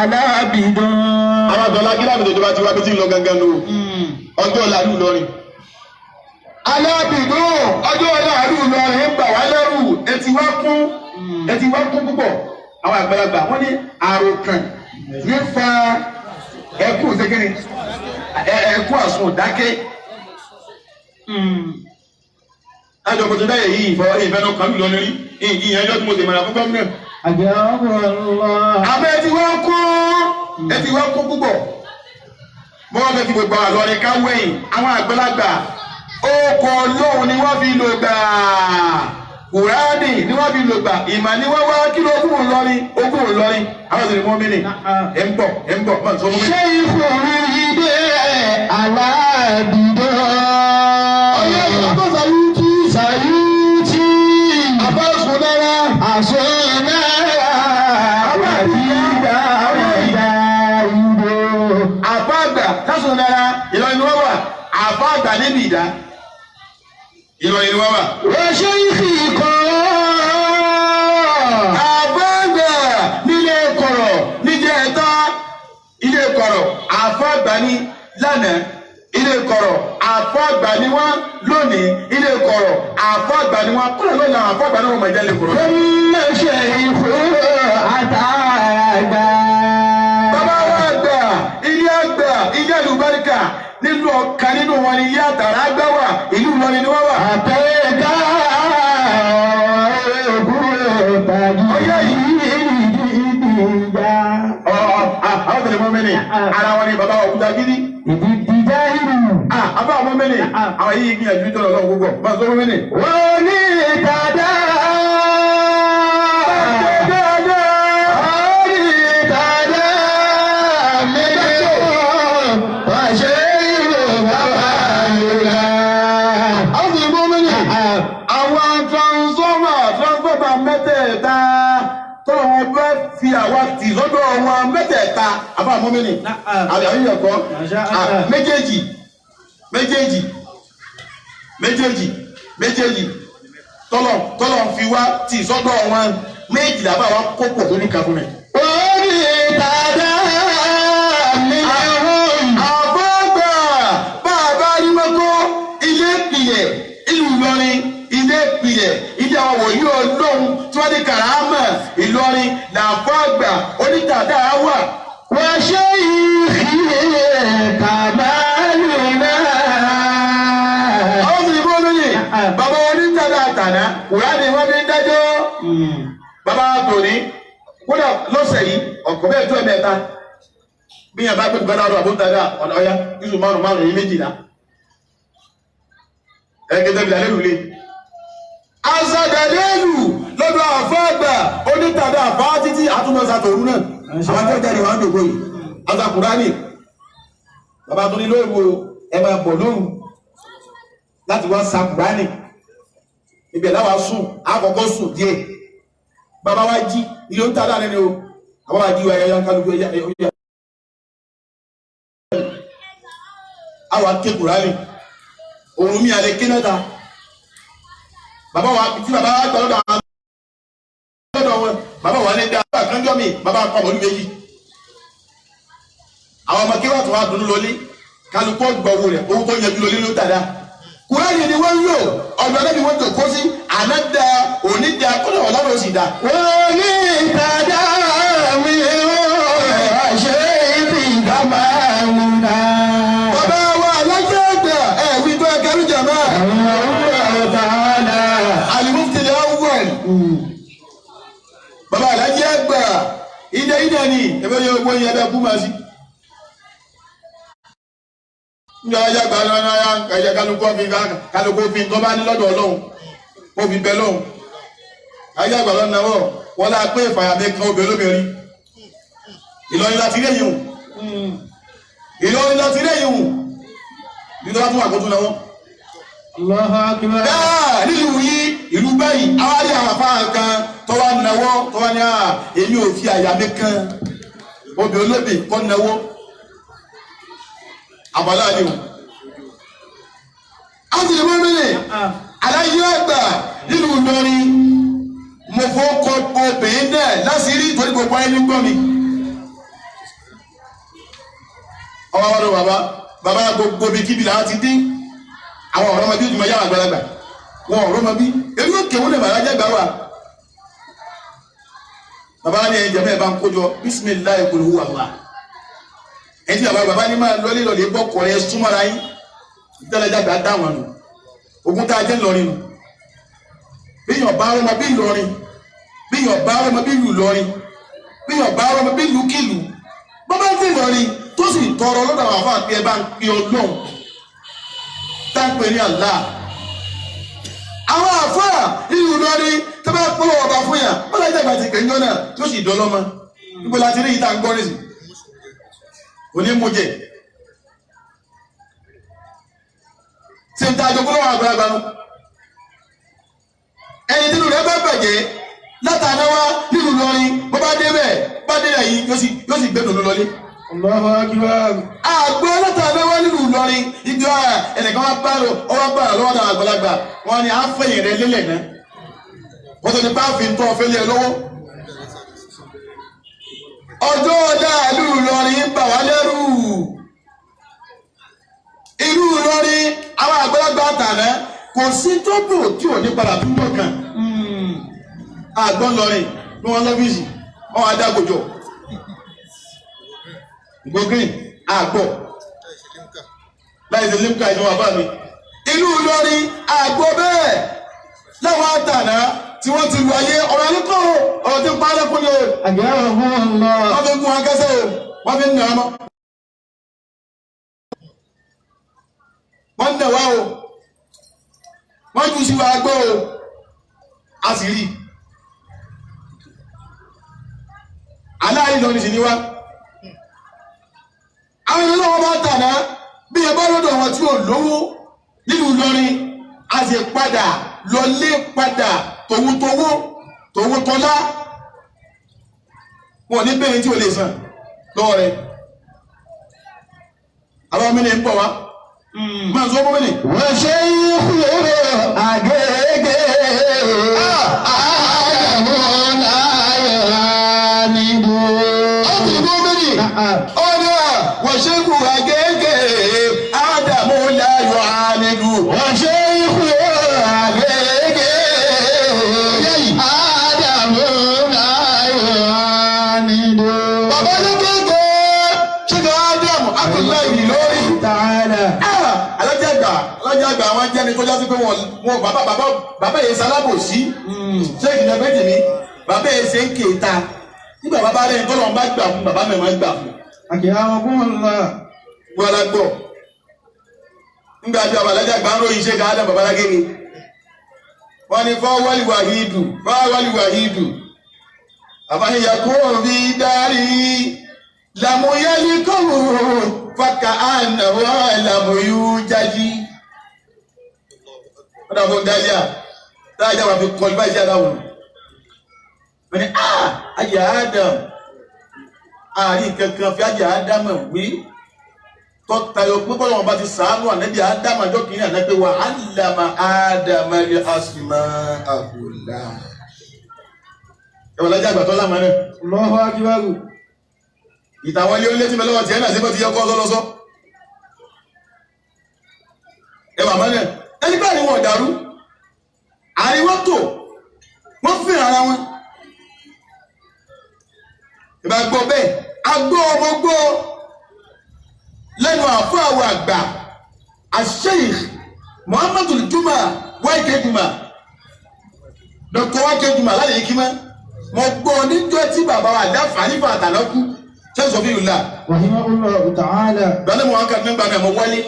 Alábìdán. Àwọn àgbọ̀lá gíláàbì tó jọba ti wá bí tí ń lọ gangan lò. Ọjọ́ ọ̀làlú lọ́rin. Alábìdán ọjọ́ ọ̀làlú lọ́rin ń bà wá lẹ́rù etí wá kún púpọ̀. Àwọn àgbàlagbà wọ́n ní àròkàn ní fa ẹkú ṣẹ́gẹ́ni ẹkú àsun dákẹ́. Àjọ kò tó dáyẹ̀ yìí ìfẹ́ náà kàn mí lọ́rin rí. Ìyẹn ọjọ́ tí mo sì mọ̀ràn fún gómìnà. Àmọ́ ẹ ti wá kú púpọ̀. Mo wá fẹ́ kí gbogbo àlọ́rin ká wẹ̀yìn. Àwọn àgbàlagbà ọkọ̀ lóhùn ni wọ́n fi lò gbà. Kùránì ni wọ́n fi lò gbà. Ìmọ̀ ni wọ́n wá kí ló ogún ńlọrin. Àwọn ìṣẹ̀lẹ̀ mọ́ mi nì. Ẹ ń bọ̀, máa sọ fún mi. Ṣé ìfòrí ìdè Alábìdán? Ọ̀yẹ́ ìfọ̀kọ̀ Sàyútì. Àbá sùn lára. Àṣọ. Ìlọrin ni wọ́n wà àfa àgbà níbi ìdá Ìlọrin ni wọ́n wà. wọ́n ṣe ìkọ́. àfa àgbà nílé kọ̀rọ̀ níjẹ́ ẹ̀ta ilé kọ̀rọ̀ àfa àgbà ní lánàá ilé kọ̀rọ̀ àfa àgbà ní wọ́n lónìí ilé kọ̀rọ̀ àfa àgbà ní wọ́n kúrò lónìí àwọn àfa àgbà náà wọ́n máa jẹ́ ilé kọ̀rọ̀. wọ́n ṣe ìkọ́ àtàgbà. bàbá wa àgbà ilé àlùbáríkà nínú ọ̀kan nínú wọn ni ilé àtàrà àgbà wà ìlú Ìlọrin ni wọ́n wà. àtẹ̀dá ògùn tàbí ìdíjà. àwọn tẹ̀lé mọ́mẹ́lì ara wọn ni bàbá òkúta gidi. ìdíjà ìlú. àbá mọ́mẹ́lì àwọn yìí gbìyànjú tó lọ́wọ́ gbogbo bá a sọ mọ́mẹ́lì. wọ́n ní ìtàdá. mẹ́tẹ̀ẹ̀ta tọ́lọ̀ wọn bá fi àwa tì lọ́dọ̀ wọn mẹ́tẹ̀ẹ̀ta àbá mọ́mẹ́lì àbí ẹ̀kọ́ méjèèjì tọ́lọ̀ fi wá tì sọ́dọ̀ wọn méjì làbá wa kó pọ̀ tó ní ká fún mi. ó ní ìtàdá mi ọ̀hún. àbọ̀gbà bàbá arímọ́tò ilé ìpìlẹ̀ ìlú Ìlọrin ilé ìpìlẹ̀ ilé àwọn wòlíì Ọlọ́run tí wọ́n ní kàrámà Ìlọrin làǹfọ̀ àgbà onítàdá wà. wọ́n ṣe ìfìyè kàmáàlú náà. àwọn sì ní bó lóye bàbá onítàdá àtàná wùrà ni wọ́n fi ń dájọ́. bàbá tòní kódà lọ́sẹ̀ yìí ọ̀kọ̀ bẹ́ẹ̀ tó ẹ̀mẹ́ta bí yàrá bá gbé gbọ́dọ̀ àdó àbóntàdá ọ̀nà ọ̀yá yíṣu márùn-ún yìí méjìlá ẹ̀ẹ́dẹ́gbẹ̀rún bí alẹ́ lulẹ̀. azadalelu lọ́dọ̀ àfọ́gbà onítàdá àfọ́ títí àtúnmọ̀sá tòun náà àwọn tó jáde wọn dògbò yìí azakurani bàbá tó ní lóòwò ẹ máa bọ̀ lóhùn láti wá sakurani ibẹ̀ láwa sùn àkọ́kọ́ sùn díẹ̀ bàbá wa jí ilé ń tàdá lẹ́nu o àwọn àjí wa ẹ̀yà kálukú ẹ̀yà àwọn akékurani òun mi àlè kénáta bàbá wa tí bàbá wa gbọ́ lọ́dọ̀ wọn bàbá wa ní dá bàbá kanjọ́ mi bàbá kọ́ ọmọdún méjì àwọn ọmọ kéwà tó wà dùnú lọlé kálukú gbọ̀wò rẹ̀ owó tó yẹjú lọlé ló tàdá kúrẹ́ẹ̀nì ni wọ́n ń lò ọ̀dọ̀ náà ni wọ́n tó kó sí ànádà onídà kọ́nà ọ̀lànà òsì dá. wọ́n ní ìtàdá mi ò ṣe ibi ìdámà mi náà. bàbá wa alájẹ́ àgbà ẹ̀wí tó ẹgẹrú jàmá. Al-Mufti al-Awwal bàbá alájẹ́ àgbà ìdẹ ni ẹgbẹ́ yóò gbọ́ yẹn bẹ́ẹ̀ kú máa sí. ní ọjà gbà lọ́nà ẹ̀yẹ kálukú fi tó bá ní lọ́dọ̀ Ọlọ́run ó fi bẹ lọ́hùn. ayé àgbà lọ́nà wọ́n lá pé ìfàyàmẹ́ kan obìnrin lóbìnrin Ìlọrin láti rí èyí hù Ìlọrin láti rí èyí hù ní tó bá tún àkótó náà wọ́n. nílùú yìí ìlú báyìí awárí àwọn afárá kan tó wá náwó tó wá ní èmi ò fi àyàmẹ́ kan obìnrin olóbìn kọ́ náwó àbálá ni o. a sì lè mọ́ mílẹ̀ aláyé àgbà nínú Ìlọrin mo fọ́kọ́ obìnrin náà láti rí ìtọ́jú gbogbo ayé ní gbọ́ mi. ọwọ́ wọn lọ bàbá gbogbo bí kíbi làwọn ti dín àwọn ọ̀rọ̀ ọmọbí ìjùmọ̀ yára àgbàlagbà wọn ọ̀rọ̀ ọmọbí èmi ò kéwọ́n lè bàrá jẹ́ gbà wá. bàbá ní ẹ̀jẹ̀ mẹ́ẹ̀ bá ń kójọ bisimilayi kul huwa Allah ẹtí bàbá ní máa lọlé lọlé bọ́ kọ̀ ẹ́ súnmọ́ra yín ìtẹ́lẹ́dàgbà dáwọn nù ogun tá a jẹ́ lọrin nù bíyàn bá ọmọ bí Ìlọrin bíyàn bá ọmọ bí ìlú Ìlọrin bíyàn bá ọmọ bí ìlú kìlú bàbá ń fi Ìlọrin tó sì tọrọ lọ́dọ̀ àwọn afọ àti ẹ bá ń pe Ọlọ́run táǹpẹ̀ ní Allah àwọn afọ ìlú Ìlọrin tó bá pọ̀ ọba fún yà wọ́n láti dàgbà ti kẹ́ńjọ́ náà tó sì dọ́lọ́mọ níbo láti rí ìta ń gbọ́ nísì onímọ̀jẹ̀ tí ń ta àjọkọ́ lọ́wọ́ àgbàlagbà nù ẹni tí rẹ̀ bá bàjẹ́ látàná wá nínú Ìlọrin bó bá dé bẹ́ẹ̀ bá dé rẹ̀ yìí yóò sì gbé dòdò lọlé Allahu akbar. àgbọ̀ látàbí wọn nílùú Ìlọrin ibi ẹnìkan wá bá lọ́wọ́ náà àgbàlagbà wọn ni à ń fẹ̀yìn rẹ lélẹ̀ náà wọ́n tó ní bá fi ń tọ́ fẹ́lẹ́ lọ́wọ́. ọjọ́ ọ̀dà ìlú Ìlọrin ń bà wá lẹ́rù. ìlú Ìlọrin àwọn àgbàlagbà tàná kò sí tó bò tí ò ní padà túbọ̀ kan. àgbọ̀n lọrin ní wọn lọ́fíìsì wọn wá dágòjò gbogbo àgbọ̀ láì ṣe limka ìjọba bàbá mi. ìlú Ìlọrin àgbọ̀ bẹ́ẹ̀ láwọn àtàná tí wọ́n ti lu ayé ọ̀rọ̀ ayékọ́ ọ̀rọ̀ tí ń pa ẹlẹ́kùn yóò. Àgbẹ̀rẹ̀ fún ọ̀nà. wọ́n fi ń gun akẹ́sẹ̀ o wọ́n fi ń nà ọmọ. wọ́n ń nà wá o wọ́n jù sí wa gbọ́ o a sì rí. aláàrí Ìlọrin sì ni wá. àwọn ìlú wọn bá tàná bí ẹ bá lọ́dọ̀ wọn tí ò lówó nínú Ìlọrin a sì padà lọlé padà tòwútọ́lá wọn ní bẹ́ẹ̀ tí o lè san lọ́wọ́ rẹ̀. àwọn ọmọ mi ní ń bọ̀ wá máa ń sọ ọmọ mi ní. Wọ́n ṣe ìkúrò àgẹ́gẹ́ àdàmú láyọ̀ níbo. ó ti gbọ́ mi ní. ọ̀nà wọ́n ṣe kú àgẹ́gẹ́ àdàmú láyọ̀ níbo. Wọ́n ṣe ìkúrò àgẹ́gẹ́ àdàmú láyọ̀ níbo. bàbá ní kéèké ṣé ká Ádámù Abdullahi lórí. Ta'ala. alájàgbà àwọn jẹ́ni tó jásí pé wọn bàbá yẹn sálábòsí ṣé ìdílé méjì mi bàbá yẹn ṣe ń kéta nígbà bàbá rẹ̀ tó lọ́n bá gbà fún bàbá mi máa ń gbà fún. Àgbẹ̀rẹ̀ fún ọ̀nà. wọ́n alágbọ̀ nígbà tí bàbá alájàgbà ń ròyìn ṣe ká Ádámù bàbá lágége wọ́n ní fáwọ́lì wàhídù bàbá yẹn yà kó rí dárí làmúyálí kọ́wọ́ fàkà ànàwọ́ làmúyú jájí. wọ́n dà fún dáyà dáyà wà fi kọlu báyìí sí aláwọ̀ wọ́n ní ayé Ádámù àárín kankan fi ayé Ádámù wí tọ́tayọ pé bọ́lá wọn bá ti sàánú ànábì Ádámù àjọ kìíní ànábì wa allama Ádámù al-asmā'a kullaha. ẹ̀wọ̀n lájà àgbàtọ́ lámà náà. Allahu akbar. ìtàwọn ilé onílé tí mo lọ́wọ́ tiẹ̀ náà sí bó ti yẹ kọ́ lọ́lọ́sọ́. ẹwà mọ́lẹ̀ ẹni bá ní wọn dàrú àríwọ́ tó wọ́n fi ara wọn. ìbá gbọ́ bẹ́ẹ̀ agbọ́ ọmọ gbọ́ lẹ́nu àfọ́ àwọn àgbà Sheikh Muhammadu Juma Wáìkè Juma Dr. Wáìkè Juma láti yìí kí mọ́ mo gbọ́ níjọ́ tí bàbá wa dá fàálífà àtàlọ́kù ṣé sọ fún ìlú la. Rahimahullahu ta'ala. gbọ́dọ̀ mọ̀ wọn kà nígbà náà mo wọlé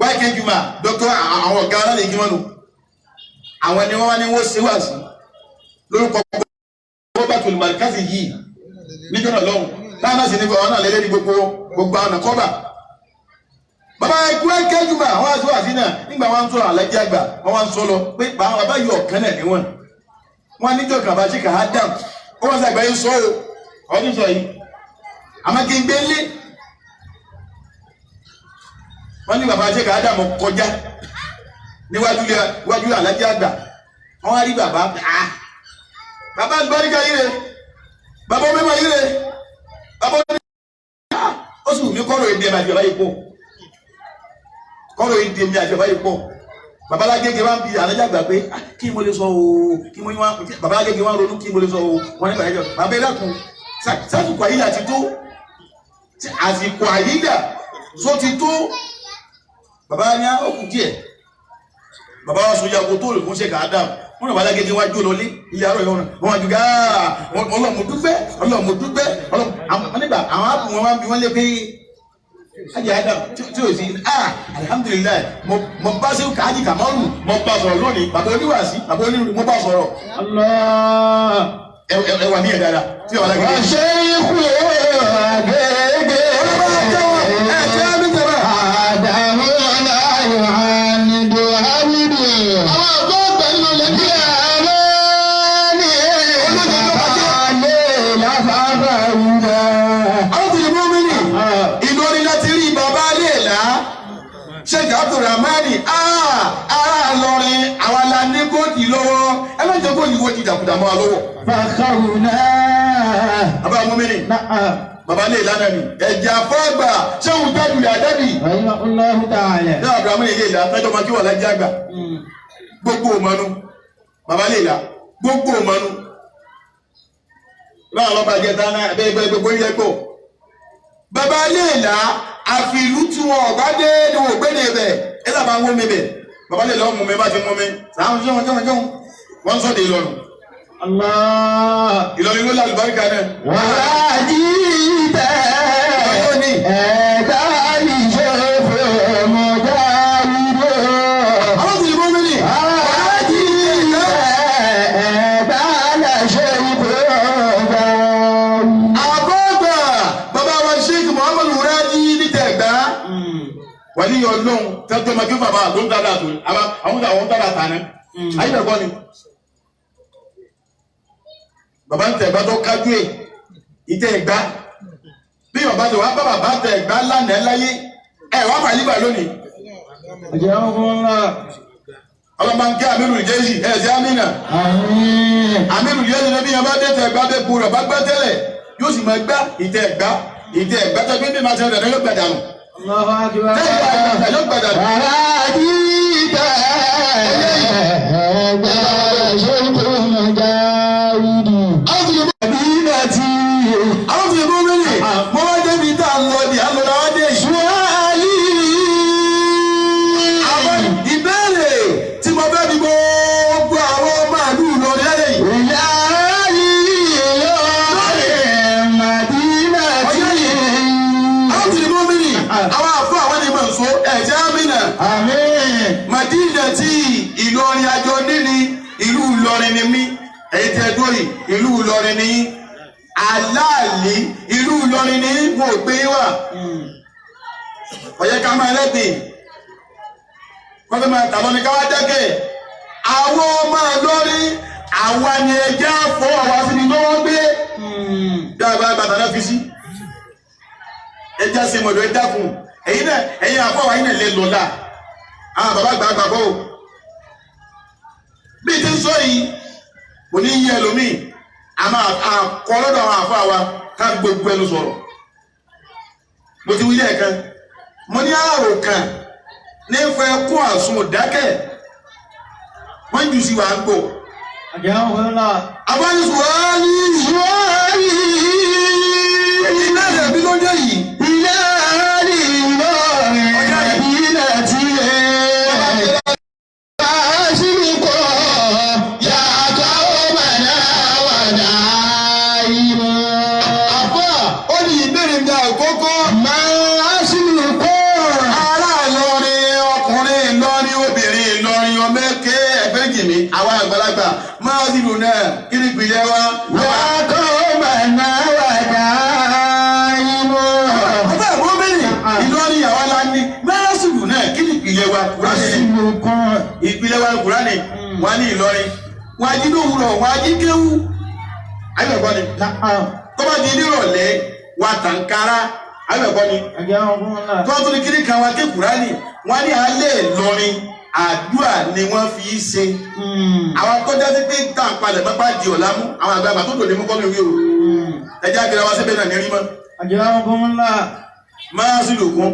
Wáìkè Juma Dr. àwọn ọ̀gá láti yìí kí mọ́ nù àwọn ẹni wọ́n wá ní wọ́n ṣe wá sí lórúkọ Rọ́bàtù Markazi yìí níjọ́ náà lọ́hùn táwọn náà sì ní ọ̀nà lélẹ́ ní gbogbo àwọn kọ́bà. bàbá ẹkú Wáìkè Juma àwọn àti wàásí náà nígbà wọn sọ àlàjì àgbà wọn wá ń sọ lọ pé bàbá yìí ọ̀kan náà níwọ̀n wọn níjọ́ kan bá ṣe kà á dàm ó wọn sàgbà yín sọ o ọdún sọ yìí àmọ́ kí n gbé lé wọn ní bàbá ṣe kà á dàm kọjá níwájú àlàjì àgbà wọn wá rí bàbá bàbá àlùbáríkà yìí rè bàbá ọmọ yìí rè bàbá ọmọ ó sì wù mí kọ́rọ̀ èdè ẹ̀mí àjọba yìí pọ̀ kọ́rọ̀ èdè ẹ̀mí àjọba yìí pọ̀ bàbá alágége wá ń bi àlejò àgbà pé kí mo lè sọ o kí mo ní wá bàbá alágége wá ń ronú kí mo lè sọ o wọn ní bàjẹ́ bàbá ẹlẹ́kùn sásìkò àyídà ti tó àsìkò àyídà tó ti tó bàbá ní ó kù díẹ̀ bàbá wa sọ yàgò tó lè fún ṣe kàá dàm wọn náà bàbá alágége wá jó lọlé ilé àárọ̀ ìwọ̀n wọn wá ju gáà ọlọ́mọdúpẹ́ àwọn nígbà àwọn àpò wọn wá ń bi wọ́n lé pé ajé Adam tí o sí alhamdulilayi mo bá ṣe káàdì kàmọ́rù mo bá sọ̀rọ̀ lónìí bàbá oníwàásí bàbá onírú mo bá sọ̀rọ̀. ẹ wà ní ẹ̀ dáadáa tí wàá lágbègbè. Wọ́n ṣe ìkúrò àgẹ́gẹ́ àdàmú láyọ̀ níbo àwùjọ. àwọn àgbọ̀ ọgbà nínú lẹ́bí ẹ̀. Àlẹ́ ní ìlàfàfà wúlò. Léèlá Sheikh Abdulrahmani ara Ìlọrin àwa la ní góòdì lọ́wọ́ ẹ má jẹ́ góòdì wo ti dàkúdà mọ́ wa lọ́wọ́. Fakharuna. Bàbá Mùmínì bàbá Léèlá náà ni ẹ̀jẹ̀ àfọ́gbà ṣéwù dábìlì àdábì. Allahu ta'ala. Ní Abdulrahmani Léèlá tọ́jọ́ máa kí wà lájẹ́ àgbà gbogbo òmànú bàbá Léèlá gbogbo òmànú láwọn ọba jẹta náà ẹgbẹ́ gbogbo ilé gbò bàbá Léèlá àfi ìlú tí wọn ọba dé ni wọn ò gbé ní ibẹ̀ ẹ sábà ń wọ́n mi bẹ̀ bàbá Léèlá ọmọ mi bá ti mú mi sàwọn jẹun wọn sọ de Ìlọrin Ìlọrin ló lálùbáríkà náà. Wàá jí tẹ́ ẹ̀dá ìṣe fún ọmọdé ìlú. Àwọn ti bọ́ mi ní. Wàá jí tẹ́ ẹ̀dá ìṣe fún ọmọdé. Àbọ̀gbà bàbá wa Sheikh Muhammad Wuraji ní Tẹ̀gbá. Wà ní Ọlọ́run tẹ́tọ́ máa kí bàbá ló ń dára tó àwọn dára tà ní. Ayé bẹ̀ kọ́ ni. Bàbá ń Tẹ̀gbá tó kájú ẹ̀ Ìtẹ̀gbá. Bí bàbá tó wá bá bàbá Tẹ̀gbá lánàá láyé ẹ̀ wá pàlí bà lónìí. Àjẹ́ ọmọ ńlá. Ọlọ́mọ ń kí Aminu Jésì ẹ̀ sí Amina. Aminu Jésì ní bí yẹn bá dé Tẹ̀gbá bẹ́ẹ̀ bu rẹ̀ bá gbẹ́ tẹ́lẹ̀ yóò sì máa gbá Ìtẹ̀gbá tẹ́ bí máa ṣe rẹ̀ yóò gbẹ̀dà nù. Yóò gbẹ̀dà nù. Wàá jí tẹ́ ẹ̀dá ìṣe fún ọmọdé ìlú. Àwọn fi mú mi ní mo wá débi tá a lọ ní àlọ́lá wá dé yìí. Àwọn ìbéèrè tí mo fẹ́ bí gbogbo àwọn màálù lọ ní ẹ̀rẹ́ yìí. Àwọn fi mú mi ní àwọn àfọ àwọn ni mọ̀ nsọ ẹ̀jẹ̀ Amina. Màdínà tí Ìlọrin àjọ níní ìlú Ìlọrin ni mí èyí tẹ́ dúró yìí ìlú Ìlọrin ni yín. Aláàlí ìlú Ìlọrin ní mo gbé wà ọ̀yẹ́ ká máa lẹ́gbìn wọ́n fẹ́ máa tàbí ká wá dẹ́kẹ̀ àwọn ọmọ Ìlọrin àwa ni ẹjẹ́ fọ́ àwa sí ni lọ́wọ́ gbé dáadáa bàtà náà fi sí ẹjẹ́ sí mọ̀dọ̀ ẹ dákun ẹ̀yin náà ẹ̀yin àfọwọ́ ẹ̀yin náà lè lọ́la àwọn bàbá gbàgbà bọ́ bí ti ń sọ yìí kò ní yí ẹlòmíì àmà àkọlọ́dọ̀ àwọn àfọ́ àwa ká gbogbo ẹnu sọ̀rọ̀ mo ti wí lẹ́ẹ̀kan mo ní àrò kan ní fẹ́ kún àsun òdákẹ́ wọ́n jù sí wà ń gbò àbáyé sùwárì ilé rẹ̀ bí ló dé yìí Ilé àárí Ìlọrin ìbílẹ̀ tí àwọn àgbàlagbà máa dìbò náà kí ni ìpìlẹ̀ wa. Wàkọ́ mọ̀nà wàdà ìmọ̀. Ọba ìwọ bẹ́ẹ̀ Ìlọrin àwa la ní mẹ́rẹ́sìlù náà kí ni ìpìlẹ̀ wa. Ìpìlẹ̀ wa Kùránì wọn ní Ìlọrin wọn ají lówùrọ̀ wọn ají kéwú. Ayọ̀kọ́ ni tọ́ba di nírọ̀lẹ́ wa tàǹkárá ayọ̀kọ́ ni tọ́ba tó ní kiri kan wa ké Kùránì wọn ní alẹ́ Ìlọrin àdúrà ni wọ́n fi í ṣe. Àwọn akọ́jà ti pé tá à ń palẹ̀ mọ́pá di ọ̀la mú àwọn àgbàgbà tó dòde mú kọ́ mi wí o. Ẹjẹ́ àgbẹ̀rẹ̀ wa síbẹ̀ náà ní rí mọ́. Àjẹ́lá ọkọ̀ ńlá. Máa sí lòkun.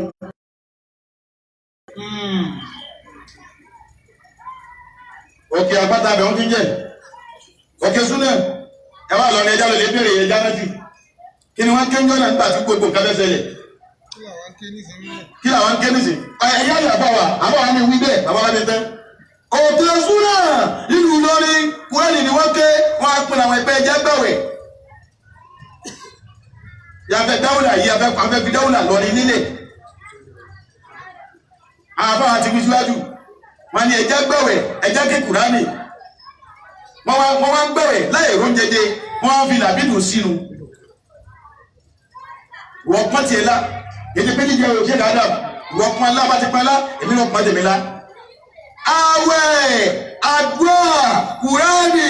Òkè àpáta abẹ̀ wọ́n ti ń jẹ́. Òkè súnẹ̀ ẹ wá lọ ní ẹja lọ lè béèrè ẹja méjì. Kí ni wọ́n ké ń jọ́ náà nígbà tí gbogbo nǹkan fẹ́ ṣẹlẹ̀? Kí làwọn ké nísìn? Ẹ̀yà ìyàbọ̀ wa, àbọ̀ wa ni wí bẹ́ẹ̀, àbọ̀ wa ni tẹ́. Òkè súnà nínú Ìlọrin Kùránì ni wọ́n ké wọ́n á pin àwọn ẹgbẹ́ ẹja gbàwẹ̀. Yàfẹ́ dáwùlà yìí afẹ́ fi dáwùlà lọ ní nílé. Àwọn afọ́ àti wí síwájú. Wọ́n ní ẹja gbàwẹ̀ ẹja ké Kùránì. Wọ́n wá ń gbàwẹ̀ láì róúnjẹjẹ wọ́n á fi làbídùn sínú. Wọ́n pọ́n tiẹ̀ la. Èdè pé jíjẹ òkè dáadáa wọ́n pọn alá bá ti pọn alá èmi náà pọn tèmi la. Àwẹ̀ àdúrà Kùránì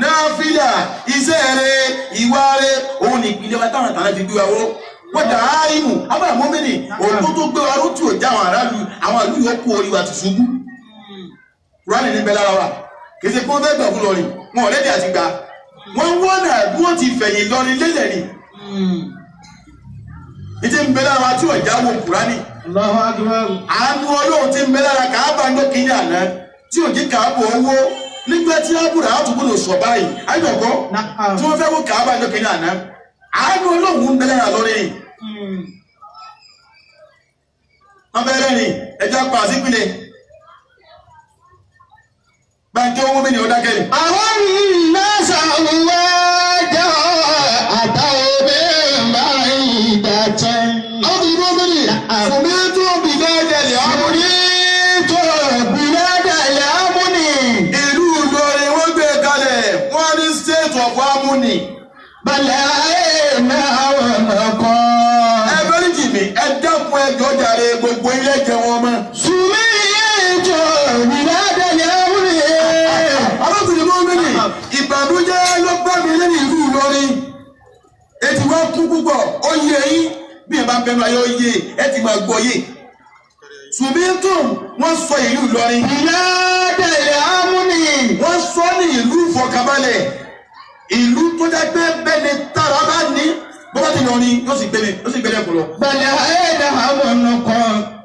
náfìlà iṣẹ́ rẹ̀ ìwà rẹ̀ òun ní ìpínlẹ̀ wa táwọn àtàlà ti gbé wa wó wọ́n dà á ìmù abúlé mọ́mìnì òkú tó gbé wa ló tí ò já àwọn aráàlú àwọn ìlú yóò kó orí wa ti ṣubú Kùránì ní bẹ lára wa kì í ṣe kó fẹ́ gbà fún lọrin wọn ò lẹ́dí àti gbà wọ́n wọ́n náà bí wọ́n ti fẹ̀yìn lọrin lélẹ̀ ni ìdí ń bẹ lára wa tí ò já wo Kùránì àánú Ọlọ́run ti ń bẹ lára Káàbà ń dókínì àná tí ò jí Káàbà owó nígbà tí ábùrà á túbọ̀ lò sọ báyìí ayọ̀kọ́ tí wọ́n fẹ́ wó Káàbà ń dókínì àná àánú Ọlọ́run ń bẹ lára lórí wọ́n bẹ̀rẹ̀ ni ẹja pa àsìpìlẹ̀ báńkì owó mi ni ó dákẹ́ ni. àwọn nasa wájà àtàwọn bẹ́ẹ̀ máa ń dàtẹ́. àwọn tó dúró lórí fòmí tó bì lẹ́dẹ̀lẹ̀ amúni. tó bì lẹ́dẹ̀lẹ̀ amúni. ìlú Ìlọrin wọ́n gbé kalẹ̀ wọ́n ní state of amúni. balẹ̀ ayé náà wọ̀n kọ́. ẹ bẹ́rẹ̀ jì mí ẹ dákun ẹjọ́ jàre gbogbo ilé jẹ wọn mọ́. sùnmí tó bì lẹ́dẹ̀lẹ̀ amúni. alábìrin mọ́ mi nì ìbànújẹ́ ló gbá mi lẹ́yìn ìlú Ìlọrin ètò wọn kú púpọ̀ ó yẹ yín bí ẹ bá ń bẹnu ayé ó yé ẹ ti máa gbọ́ yé Sùmíntùn wọ́n sọ ìlú Ìlọrin ìlàdẹ̀lẹ̀ amúni. wọ́n sọ ní ìlú ìfọ̀kànbalẹ̀ ìlú tó jẹ́ pé bẹ́ẹ̀ni tára bá ní bọ́bá ti lọrin yóò sì gbélé kù lọ. balẹ̀ ayé náà wọ̀n kọ́.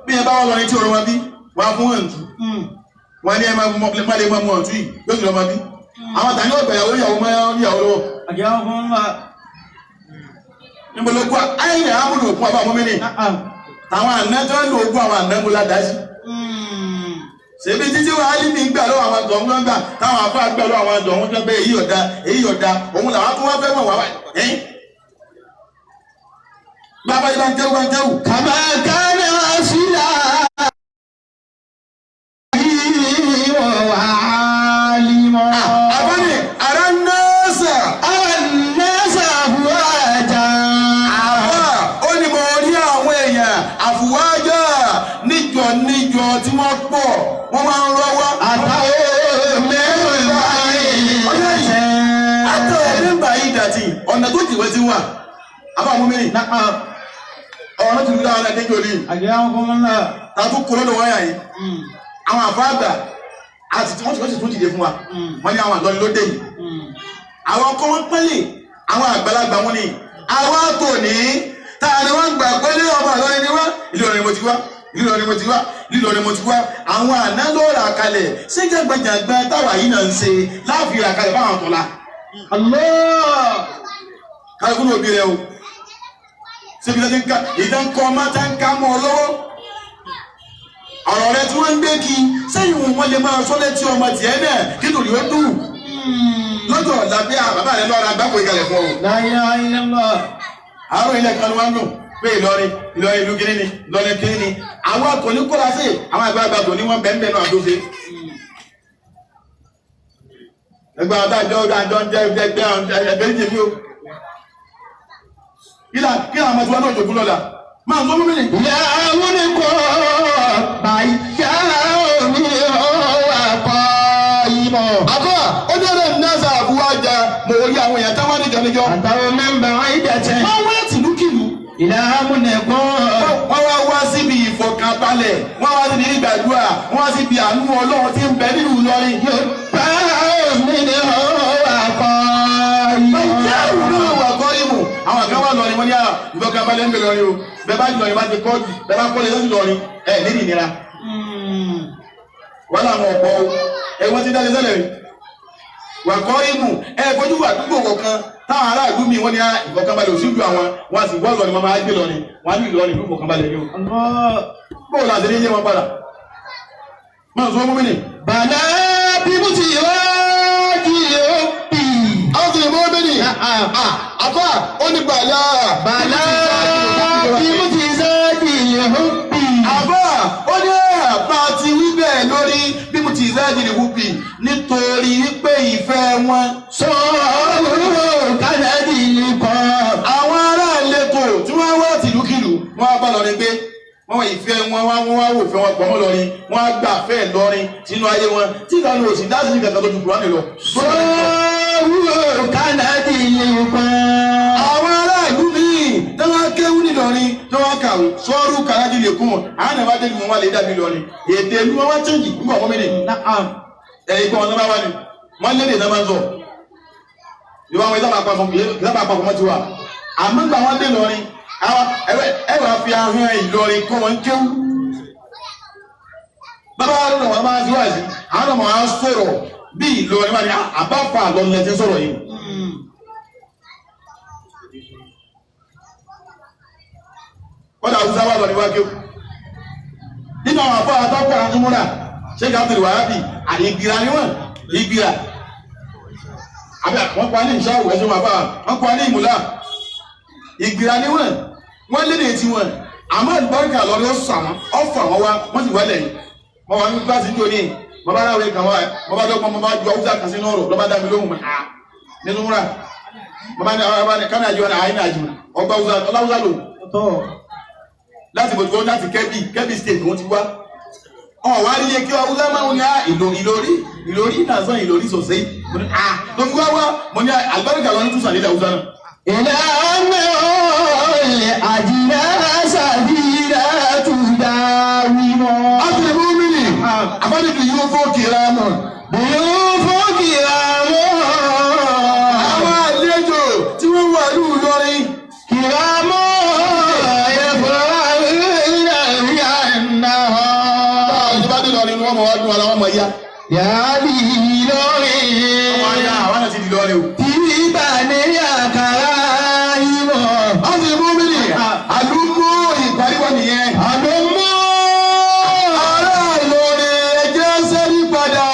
bí ẹ bá wọn lọrin tí ọ̀rọ̀ wọn bí wọn á fún ẹ̀ǹtù wọn ní ẹ máa lè mọ ọ̀tún yìí yóò sì lọ máa bí àwọn tàní ọ̀gbẹ̀yàwó ìyàwó máa ń yàwó lọ́wọ́. àjẹwọ́ fún wa. níbo ló kú ayé àmúlò òkú àbá àwọn mẹ́rin àwọn àná tó ń lo ogún àwọn àná múlá dájú. ṣèbí títí wàá ní gbà lọ́wọ́ àwọn àjọ wọn gbà táwọn afọ àgbà lọ́wọ́ àwọn àjọ wọn tó bẹ èyí ọ̀dà òun làwọn tó wá fẹ́ mọ̀ wá wáyé. bàbá yìí bá ń tẹ́wù. kàmá kánà sílá. àbáni ara nọ́ọ̀sà. àfùwájà níjọ tí wọ́n pọ̀ wọ́n máa ń rọ́wọ́. àtàwọn mẹ́rin báyìí. àtàwọn mẹ́rin báyìí dàtí ọ̀nà tó jìwẹ́ ti wà. àbáwọn mẹ́rin ọ̀rọ̀ ti rí láwọn ẹ̀dẹ́jọ́ ní. àjẹwọ́ fún wa. tàbí kò lọ́dọ̀ wáyà yìí. àwọn àfáàgbà àti tí wọ́n ti tún dìde fún wa. wọ́n ní àwọn àlọ́ni ló dé yìí. àwọn ọkọ wọn pẹ́lẹ̀ àwọn àgbàlagbà wọn ni àwọn àtòní táà ni wọ́n gbà pé ní ọmọ Ìlọrin ni wá Ìlọrin mo ti wá Ìlọrin mo ti wá Ìlọrin mo ti wá àwọn àná ló rà kalẹ̀ ṣé jàgbàjàgbà táwa yìí náà ń ṣe láàfin rà kalẹ̀ báwọn tó la. kálukú ní òbí rẹ o ṣébi lẹ́sìn ká ìdánkọ́ ọmọ tá ń ká mọ́ ọ lọ́wọ́ ọ̀rọ̀ rẹ tí wọ́n ń gbé kí sẹ́yìn wọn lè máa sọ létí ọmọ tiẹ̀ náà kí lòdì ó dùn lọ́jọ́ làbí bàbá rẹ lọ́ra gbàgbé kalẹ̀ fún ọ. àárọ̀ ilẹ̀ kan ló wá ń lò pé Ìlọrin ìlú kìíní ni Ìlọrin kìíní ni àwọn àtòní kóra sí àwọn àgbàlagbà tó ní wọn bẹ́ẹ̀ bẹ́ẹ̀ náà tó ṣe. ẹgbẹ́ àdájọ́ ń jẹ́ ẹgbẹ́ ìjì mi o. kí làwọn ọmọ tí wọn náà jòkú lọ́la máa ń sọ fún mi nì. ìyàwó ni kò bàjá omi ọwọ́ àpọ̀ ìmọ̀. àbá ó dẹ́rẹ́ nasa àbúwájà mo rí àwọn èèyàn táwọn níjọ. àtàwọn mẹ́mbà wọn ìdẹ̀tẹ̀. wọ́n wá tìlúkìlú. ìlàmú nẹ̀kọ́. wọ́n wá síbi ìfọ̀kànbalẹ̀ wọ́n wá síbi ìgbàdúrà wọ́n wá síbi àánú Ọlọ́run tí ń bẹ nínú Ìlọrin. bá omi ni ọwọ́ àpọ̀ ìmọ̀. bàjẹ́ òun náà wà kọ́ ìmù àwọn àgbẹ̀ wà lọrin wọ́n ní ìfọ̀kànbalẹ̀ ń bẹ lọrin o bẹ́ẹ̀ bá Ìlọrin bá ti kọ́ bẹ́ẹ̀ bá kọ́lé lọ́sùn lọrin ẹ̀ nídìí ìnira. wọ́n làwọn ọ̀pọ̀ ẹ̀wọ̀n ti dá wà kọ́ ìmù fojú wà dúgbò kọ̀ọ̀kan táwọn aráàlú mi wọ́n ní ìfọ̀kànbalẹ̀ òsì ju àwọn wọn àti wọ́n lọ ni wọ́n máa gbé lọ ni wọ́n á ní Ìlọrin ìlú ìfọ̀kànbalẹ̀ ni o. bóòlù àti ní ilé wọn padà máa sọ mú mi nì. bàdá bíbú ti wá kí o bì. àwọn tó yẹ mọ́ bẹ́ẹ̀ ni àfà ó ní bàdá bíbú ti sá kí o bì. àfà ó ní àpá ti wí bẹ́ẹ̀ lórí bí mo ti ìzáàjì ní wúbi nítorí wípé ìfẹ́ wọn. sọ̀rọ̀ kánádì kọ́. àwọn ará ìletò tí wọ́n wá tìlúkìlú wọ́n á bá lọrin gbé wọ́n wọ ìfẹ́ wọn wá wò fẹ́ wọn pọ̀ mọ́ lọrin wọ́n á gbà fẹ́ lọrin sínú ayé wọn tí ìdáná òsì dáàsì ní kankan tó ju Kùránì lọ. sọ̀rọ̀ kánádì kọ́. àwọn ará ìlú míì tí wọ́n kéwú nínú lọrin tí wọ́n kàwé sọ́ọ́rù kàrájì lè kún wọn àwọn ẹ̀fọ́ àti ìmọ̀ wọn lè dàbí lọrin èdè ìlú wọn wá chẹ́ǹjì nígbà wọn mẹ́rin ẹ̀yìn kan ọ̀nà bá wà ní wọ́n lé lè náà máa ń sọ ìwà wọn ìsábà àpapọ̀ mọ́ ti wà àmọ́ gbà wọ́n dé lọrin ẹ̀rọ àfi ahọ́n Ìlọrin kọ́ wọn kéwú bàbá wọn lọ́nà wọn máa fi wá sí àwọn ọmọ wọn sọ̀rọ̀ bí Ìlọrin wọn ni àbáfà lọ́nà ti sọ̀rọ̀ yìí. wọ́n dà Hausa wà lọ́ni wá kéwú nínú àwọn àfọ àtọ́kọ̀ àtúmúra Sheikh Abdul Wahabi ìgbìrà ni wọ́n ìgbìrà àbí wọ́n pa ní ìṣàwò ẹ̀sùn bàbá wọ́n pa ní ìmúlá ìgbìrà ni wọ́n lédè tí wọ́n àmọ́ ìbáríkà lọ́rí ó sà wọ́n ọ̀fà wọn wá wọ́n sì wálẹ̀ yìí wọ́n wá ní kíláàsì tó ní bàbá aláwọ̀ kan wá bàbá dọ́gbọ́n bàbá ju Hausa kan sínú ọ̀rọ̀ lọ́ba dábì lóhùn mọ́ nínú múra bàbá ní kánà àjọ àyìn àjò ọgbà Hausa lò láti bòtú wọn láti Kebbi state wọn ti wá wá rí iye kí Hausa máa ń ní Ìlọrí nàzán Ìlọrí sọ̀sẹ́ tó fi wá mo ní àlùbáríkà lọ ní túnṣà nílẹ̀ Hausa náà. ìlànà ọ̀lẹ̀ àjìnà sàbíra tùdà wímọ́. a ti lè mú mi nì àbádìkì yóò fọ́ kìlá mọ́. yóò fọ́ kìlá mọ́. àwọn àlejò tí wọ́n wà ní Ìlọrin. kìlá mọ́ ẹ̀fọ́ ìlànà. ìbádìí Ìlọrin ni wọ́n mọ̀ wá dún ara wọn mọ̀ yá. yàrá Ìlọrin. ọmọ ayé àwọn àti Ìlọrin o. Tìbà ní àkàrà ìmọ̀. a ti mú mi nì àdúgbò ìparíwọ̀ nìyẹn. Àdúgbò. ará Ìlọrin ẹjẹ́ sẹ́rí padà.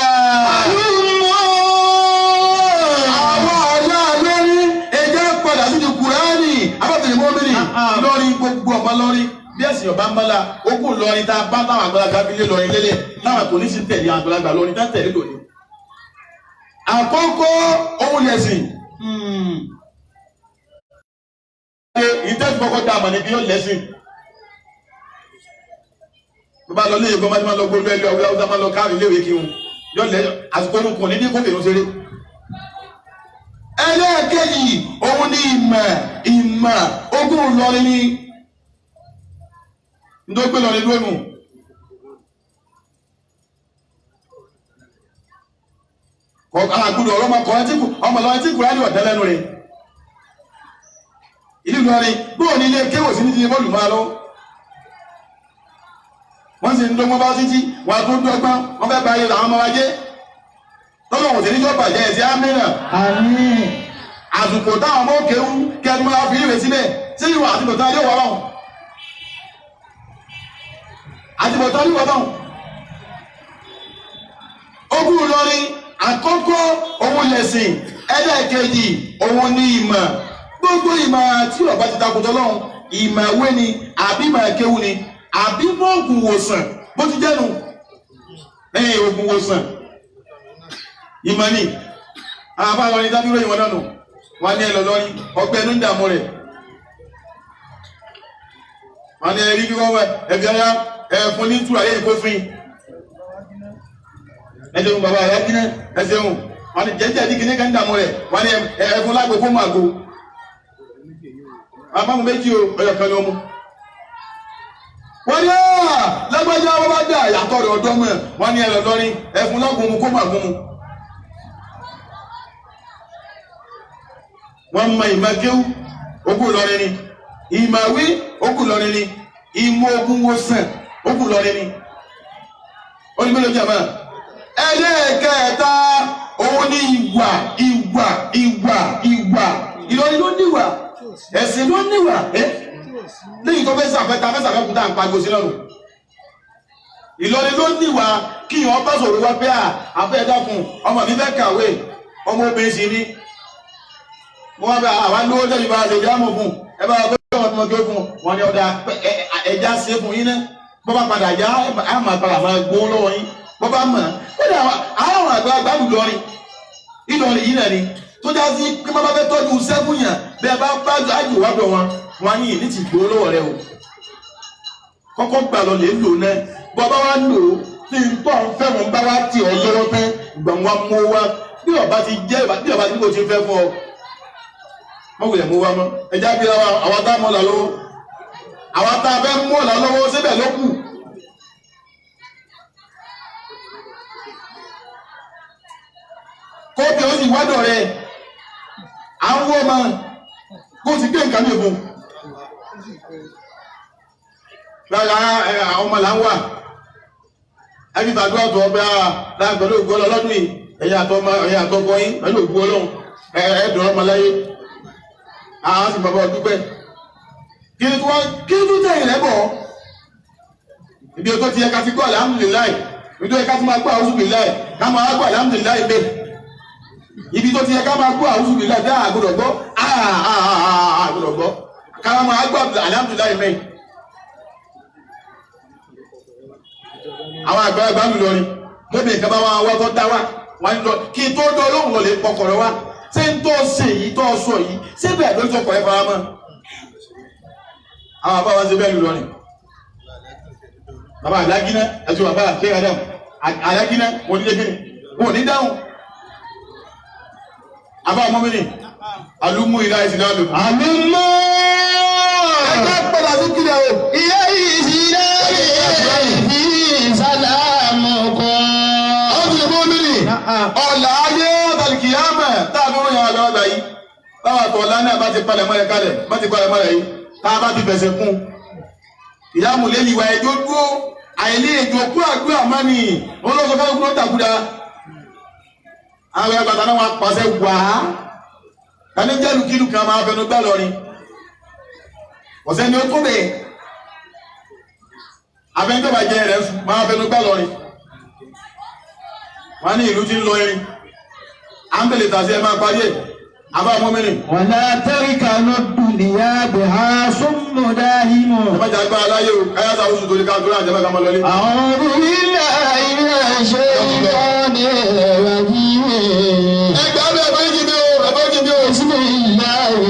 Àdúgbò. àwọn ará Ìlọrin ẹjẹ́ padà sí ti Kùránì. abáfẹ́ mú mi nì Ìlọrin gbogbo ọmọ lọ́rin bí ẹ̀sìn ọba ń bá la ogún lọrin tá a bá táwọn àgbàlagbà fi lé lọrin lélẹ̀ táwọn kò ní sí tẹ̀lé àgbàlagbà lọrin tá tẹ̀lé lónìí. àkọ́kọ́ ohun lẹ̀sìn. ìtẹ́sí kọ́kọ́ dá àmàlẹ́ bí yóò lẹ́sìn. tó bá lọ lé ìgbọ́n máa lọ gbóná ẹlẹ́ ọ̀wé ọ̀dá máa lọ káàrí léwé kí wọn yóò lẹ́ àsìkò orun kò ní bí kò fèrè ṣeré. ẹlẹ́ẹ̀kejì ohun ní ìmọ̀ ogún lọrin ní ndógbé lọrin lónìí. àgùdọ̀ ọ̀rọ̀ ọmọ lọ́rin tí Kùránì ọ̀tẹ́ lẹ́nu rẹ̀ ìlú lọ́rin bóò ní ilé kéwò sí ní ti bọ́ọ̀lù máa lọ wọ́n sì ń dọ́gbọ́n bá títí wọ́n tó dọ́gbọ́n wọ́n fẹ́ bá ayé làwọn ọmọ wa jẹ́ tọ́lọ̀ wọ́n sì ní jọba jẹ́ ẹ̀sì àmìnà àsùkò táwọn ọmọ kéwú kẹ́ẹ̀dùn máa fi ìwé síbẹ̀ sí ìwà àtìbọ̀tán yóò wà báwọn àtìbọ̀tán yóò wà báwọn ogún lọ́rin àkọ́kọ́ òun lẹ̀sìn ẹlẹ́ẹ̀kejì òun ní ìmọ̀ gbogbo ìmọ̀ tí ọba ti takùtọ̀ lọ́hùn ìmọ̀ ìwé ni àbí ìmọ̀ ẹ̀kéwù ni àbí mọ́ọ̀gùn wòsàn bó ti jẹ́nu ẹ̀yìn ògùn wòsàn ìmọ̀ ni àwọn afá lọrin dábí ròyìn wọn náà nù wọn ní ẹlọ lọrin ọgbẹ́ ẹnu ń dààmú rẹ̀ wọn ní ẹrí kíkọ́ wẹ ẹbí ọyá ẹfun ní túra yẹ kó fún yín ẹjẹun bàbá rẹ kíní ẹsẹun wọn ni jẹjẹ ní kíní kan dààmú rẹ wọn ni ẹfun lágbo fún màgò àmọ́ méjì o ọyọ kan ló mú wọn ni lágbájá wọn bá dà yàtọ̀ rẹ ọdọ́ mọ́ ẹ wọn ni ẹlọ lọrin ẹfun lágbo mu kó màgò mu wọn mọ ìmọ̀kéwú ogún lọrin ni ìmọ̀wé ogún lọrin ni ìmọ̀ ogún wòsàn ogún lọrin ni ó ní mélòó jẹ́ mọ́ ẹlẹ́ẹ̀kẹta òun ní ìwà Ìlọrin ló níwà ẹ̀sìn ló níwà lẹ́yìn tó fẹ́ sàfẹ́ kúta ń pariwo sí lọ́rùn Ìlọrin ló níwà kí wọ́n bá sọ̀rọ̀ wá pé àfẹ́ ẹ̀dá fún ọmọ mi fẹ́ kàwé ọmọ obìnrin sí ní wọ́n bẹ àwọn lówó tẹ́lẹ̀ bá ṣe jámọ̀ fún ẹ bá gbọ́dọ̀ ọmọ tó fún wọn ni ọ̀dà ẹja ṣe fún yín náà bọ́ bá padà yá àmà padà máa gbó lọ́wọ́ yín bọ́ bá mọ̀ ó dà àwọn àgbàlagbà Ìlọrin yìí náà ni tó já sí pé má bá fẹ́ tọ́jú sẹ́fún yàn bẹ́ẹ̀ bá àjò wá bọ̀ wọn ní ìní ti gbó lọ́wọ́ rẹ o kọ́kọ́ gbà lọ lè lò náà bọ́ bá wá lò ó tí n tọ́ ń fẹ́ wọn bá wá tì ọ́ lọ́wọ́ pé gbà wọn mú wa bí ọba ti jẹ́ bí ọba ti kò ti fẹ́ fún ọ mọ wulẹ̀ mú wa mọ́ ẹja bí àwọn táwọn là lọ́wọ́ àwọn tá a fẹ́ mú ọ̀la lọ́wọ́ síbẹ̀ ló kù. kóòtù ó sì wádọ̀ rẹ̀ à ń wọ́ ọmọ kó o sì gbé nǹkan mi fún. lára àwọn ọmọ là ń wà ẹbí tàdúrà tó ọbẹ̀ láì pẹ̀lú ògbó ọlọ́dún yìí ẹ̀yìn àtọ́kọ yín pẹ̀lú ògbó ọlọ́run ẹ̀ẹ́dùn ọmọ láyé àwọn sì bàbá ọdún pẹ́. kí ni tó tẹ̀yìn rẹ̀ bọ̀ ibi tó ti yẹ ká ti gbọ́ alhamdulilayi ibi tó yẹ ká ti máa gbọ́ àwùsùbìláì ká máa gbọ́ alhamdulilayi bẹ́ẹ̀ ibi tó ti yẹ ká máa gbọ́ àwùsùbìláì bẹ́ẹ̀ àgbọ̀dọ̀ gbọ́ àgbọ̀dọ̀ gbọ́ ká máa gbọ́ alhamdulilayi bẹ́ẹ̀. àwọn àgbàlagbà mi lọrin lóbi nǹkan bá wà wá tó dá wá wọn lọ kí n tó dọ olóhùn lọ lè pọkọrọ wá ṣé n tó ṣe yìí tó sọ yìí ṣé bẹ́ẹ̀ ló sọ pọ̀ ẹ́ fara mọ́ àwọn àbá wa ṣe bẹ́ẹ̀ lù lọrin bàbá àdágínà ẹ̀sùn bàbá àṣẹ adam àdágínà wọn ní lẹ́gìnì wọn ò ní dáhùn àbá mọ́mìnì alúmú ìlà ìsìlámù. àlùmọ́ ẹgbẹ́ pẹ̀lú àdúgbò o. ìyá ìsìlámù sálàmù kan. ọ̀sùn mọ́mìnì ọ̀là ayé ọ̀tàlìkìyàmẹ̀ táàbí wọ́n yàn án lọ́wọ́ gbà yìí báwa tọ̀ ọ̀la náà bá ti palẹ̀ mọ́lẹ̀ kalẹ̀ bá ti palẹ̀ mọ́lẹ̀ yìí tá a bá ti fẹsẹ̀ kún ìyáàmù lẹ́yìn ìwà ẹjọ́ dúró àìlé ètò òkú àdúrà mọ́ni wọn lọ sọ fún ọkùnrin tàkúdà àwọn ẹgbàtà náà wọn pàṣẹ wà á kàní jẹ́lu kílù kan máa fẹnu gbá lọrin ọ̀sẹ̀ ni ó tó bẹ́ẹ̀ abẹ́ńtẹ́bà jẹ́ rẹ̀ máa fẹnu gbá lọrin wọn ní ìlú tí ń lọ irin à ń bèlè tàṣí ẹ máa parí ẹ̀ àbá mọ́mìnì. wàlá tẹ́ríkà ló dùnìyà bẹ̀ ha súnmù dáhìmù. ẹ má jà gbá aláyé o káyà sáà oṣù tó ní ká tó náà jẹ́ bá ká máa lọlé. àwọn orílẹ̀ ayé ṣe ìkọ́ni ẹ̀rọ yìí. ẹgbẹ́ abẹ́ ẹ̀fọ́ yìí mi o ẹ̀fọ́ yìí mi o. bismillahi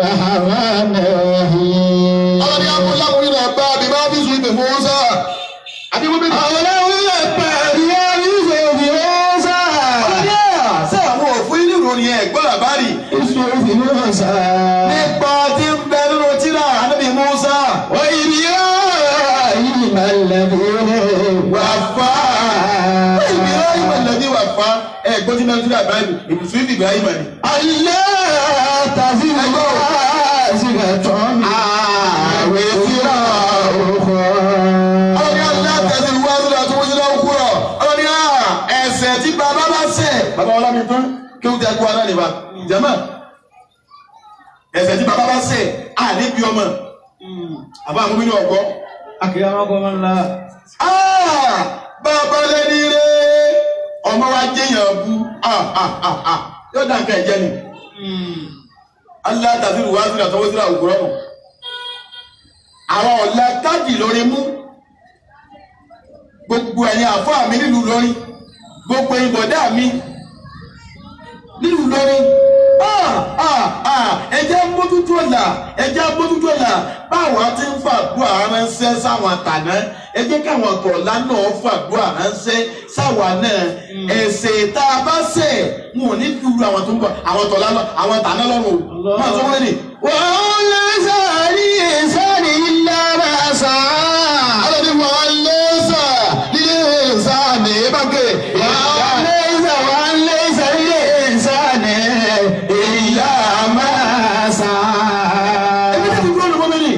rahmanir rahim. ọlọ́ni akúnlákùnrin náà bá àbí máa fi sùn ìpè fún wọn sáà. àbí wọ́n bí. àwọn orílẹ̀ pẹ̀lú ìṣòwò ìwọ́nsá. ọlọ́ni àṣẹ àwọn òfin nínú ìròyìn ẹ̀gbọ́n làbárì. ìṣòwò ìwọ́nsá. nípa tí ń bẹ nínú tírà ànábì Mùsá. wọ́n ìrìyà ìmàlẹ́bí wà fà. ìbílẹ̀ ìmọ̀lẹ́bí wà fà. ẹ̀gbọ́n tí náà tírà Ibrahim ìbùsùn Ibrahim ni. alẹ́ tàbí ẹgbẹ́ àṣìkà tán mi. àwẹ̀ tírà òkò. ọlọ́ni alátẹ̀sí wá sílẹ̀ tó wọ́n sílẹ̀ òkúrọ̀ ọlọ́ni ẹ̀ṣẹ̀ tí bàbá bá ṣẹ̀ bàbá wọn lámi tán kí ó jẹ́ kó aná nìbà jẹ́mọ̀ ẹ̀ṣẹ̀ tí bàbá bá ṣẹ̀ àníbi ọmọ àbá àwọn mímú ọ̀gbọ́. akíyà máa gbọ́ máa ń la. bàbá lẹ́ni rẹ̀ ọmọ wa jẹ́yàn bú yóò dá nǹkan ẹ̀jẹ̀ ni alátẹ̀sí wá sílẹ̀ tó wọ́n sílẹ̀ òkúrọ̀ mọ̀ àwọn ọ̀la káàdì lórí mú gbogbo ẹ̀yin àfáà mi nílùú lórí gbogbo ìbọ̀dá mi nílùú lórí ẹjẹ́ mójútó ọ̀la ẹjẹ́ mójútó ọ̀la báwa ti ń fàdúrà ránṣẹ́ sáwọn àtàná ẹjẹ́ káwọn ọ̀tọ̀ọ̀la náà fàdúrà ránṣẹ́ sáwọn náà ẹ̀ṣẹ̀ tá a bá ṣẹ̀ wọn ò ní dúró àwọn tó ń bọ̀ àwọn ọ̀tọ̀ọ̀la lọ àwọn àtàná lọ́rùn o máa tó wọ́n ní. wọ́n lé sáré sáré lára sáà. alẹ́ wọ́n lé sà nílé ìsàmì bàgẹ́. wọ́n lé sáré sáré ìyá máa sáà. ẹbí tí kúrò lọ́wọ́ mẹ́rin.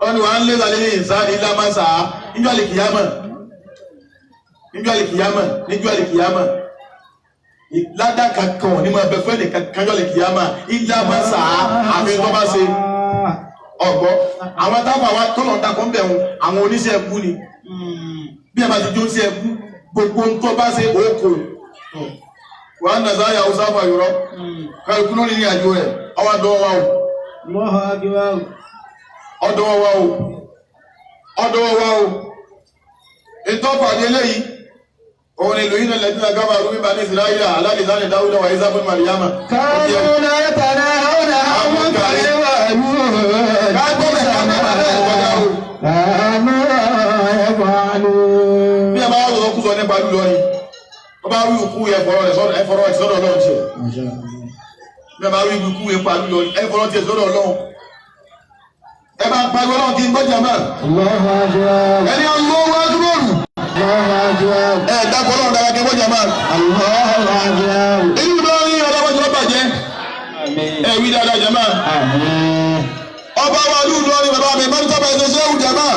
wọ́n ní wọ́n lé sáré ìsàmì ilá máa sà á níjọ́ àlè kìyàmọ̀ níjọ́ àlè kìyàmọ̀ ládàá kankan ní ma bẹ fún ẹnìkan kanjọ́ àlè kìyàmọ̀ ilá máa sà á àfi tó bá ṣe ọgbọ àwọn táwọn àwọn tọ́lọ̀ ń dakọ̀ ń bẹ̀ wọn àwọn oníṣẹ́ ẹ̀kú ni bí ẹ bá ti jó ń ṣe ẹ̀kú gbogbo ń tọ́ bá ṣe òkò wà á nàzá yà ọ̀sán fà yọrọ kálukú náà ní àjò rẹ̀ ọwọ́ dọ́wọ́ wa o ọdọ́wọ́ wa o ètò ọ̀pàdé eléyìí òun ni lóyún náà lẹ́tí lágbàbà rúbí bá ní ìsìláyà aláàdìsáni dáwúdà wà ìsáfún màríyámà. kánúnà tànà ọ̀nà àwọn kàlẹ́ wà ní bí ẹ bá wà lọ́kọ́ kúsọ nípa lúlọ ni wọ́n bá wí òkú ẹ̀fọ́rọ̀ ẹ̀ sọ́dọ̀ ọlọ́run ṣe bí ẹ bá wí òkú ẹ̀fọ́rọ̀ ẹ̀ sọ́dọ̀ ọlọ́run ẹ bá ń pariwo náà kí n gbọ́jà máa. ẹni Allahu Akbar. ẹ dákọ̀ náà dára kí n gbọ́jà máa. inú bá rí ọlọ́mọdé ọba jẹ́. ẹ wí dáadáa jẹ́ máa. ọba wa lúùlù ọrin bàbá mi mẹ́rin tọ́ba ẹ̀sẹ̀ ṣé òjò máa.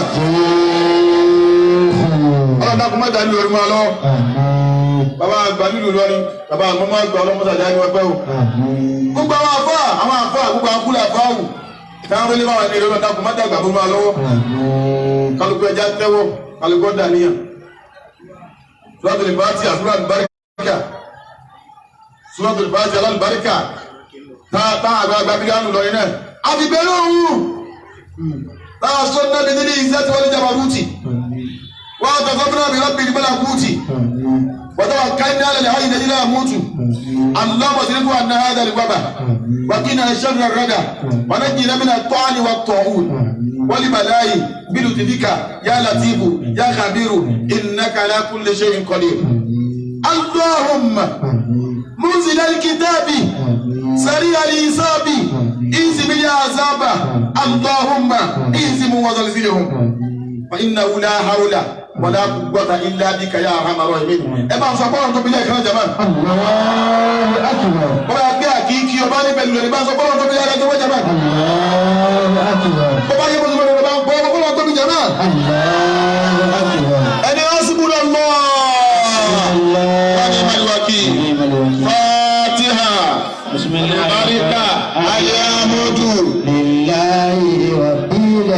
ọlọ́dà kò má dá ní orí máa lọ. bàbá àgbà nílùú lọrin bàbá àmọ́mọ́ àgbà ọlọ́mọsàdá ni wọ́n pẹ́ o. gbogbo àwọn àfáà gbogbo àkúlẹ̀ àfáà wù. táwọn wọlé máa wà ní ìrọ̀lọ́dà kò má dàgbà fún wa lọ́wọ́. kálukú ẹja tẹ́wọ́ kálukú ọ̀dà níyàn. Suratul Fatiha àsúrà àlùbáríkà. Suratul Fatiha àlùbáríkà. táwọn àgbàlagbà bí káwọn lọrin náà. àti bẹ́ẹ̀ òun. táwọn sọ́nà bí nílé iṣẹ́ tí wọ́n ní jabaruti. wọ́n tọ́kọ́fúnà bí rabbil malakuti. وتوكلنا على الحي الذي لا يموت اللهم اصرفه عنا هذا الوباء وقنا شر الردى ونجنا من الطعن والطاعون والبلاء بلطفك يا لطيف يا خبير انك على كل شيء قدير اللهم منزل الكتاب سريع الحساب اهزم العذاب اللهم اهزم وزلزلهم فانه لا حول ولا قوة إلا بك يا أرحم الراحمين. ẹ bá ń sọ bọ́ọ̀lù tó bí lẹ́ẹ̀kan náà jama. Allahu Akbar. bọ́lá gbé àkíkí ọba ní pẹ̀lú rẹ̀ bá ń sọ bọ́ọ̀lù tó bí lẹ́ẹ̀kan tó bí jama. Allahu Akbar. bọ́lá yẹ bọ́sùn bọ́ọ̀lù bá ń gbọ́ bọ́ọ̀lù tó bí jama. Allahu Akbar. ẹni hasbuna Allah. wa ni'mal wakil. Fatiha. Bismillahirrahmanirrahim. Ayamudu. Lillahi rabbil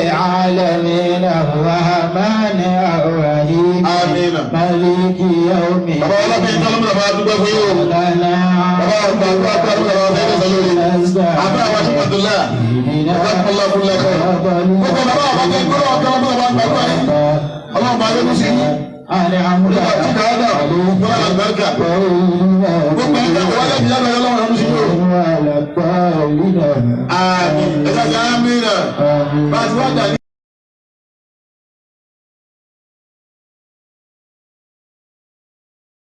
alamin arrahmani arrahim. Àmín. Maliki yawmi. bàbá ọlọ́pàá ìjọ lọ́mọdé bàbá dúpẹ́ fún yóò. bàbá ọgbà àgbà bàbá ọgbà ẹgbẹ́ sọ lórí. àbá àwọn aṣọ́kọ̀dúnlá. bàbá ọlọ́pàá fúnlẹ̀ kọ́. gbogbo bàbá ọgbà ẹgbẹ́ ọgbà ọgbà ọgbà ọgbà ọgbà ọlọ́pàá yóò mú sí i. gbogbo ẹgbẹ́ àmín. ẹ̀ka àmín náà. bá a ti wá dà ní.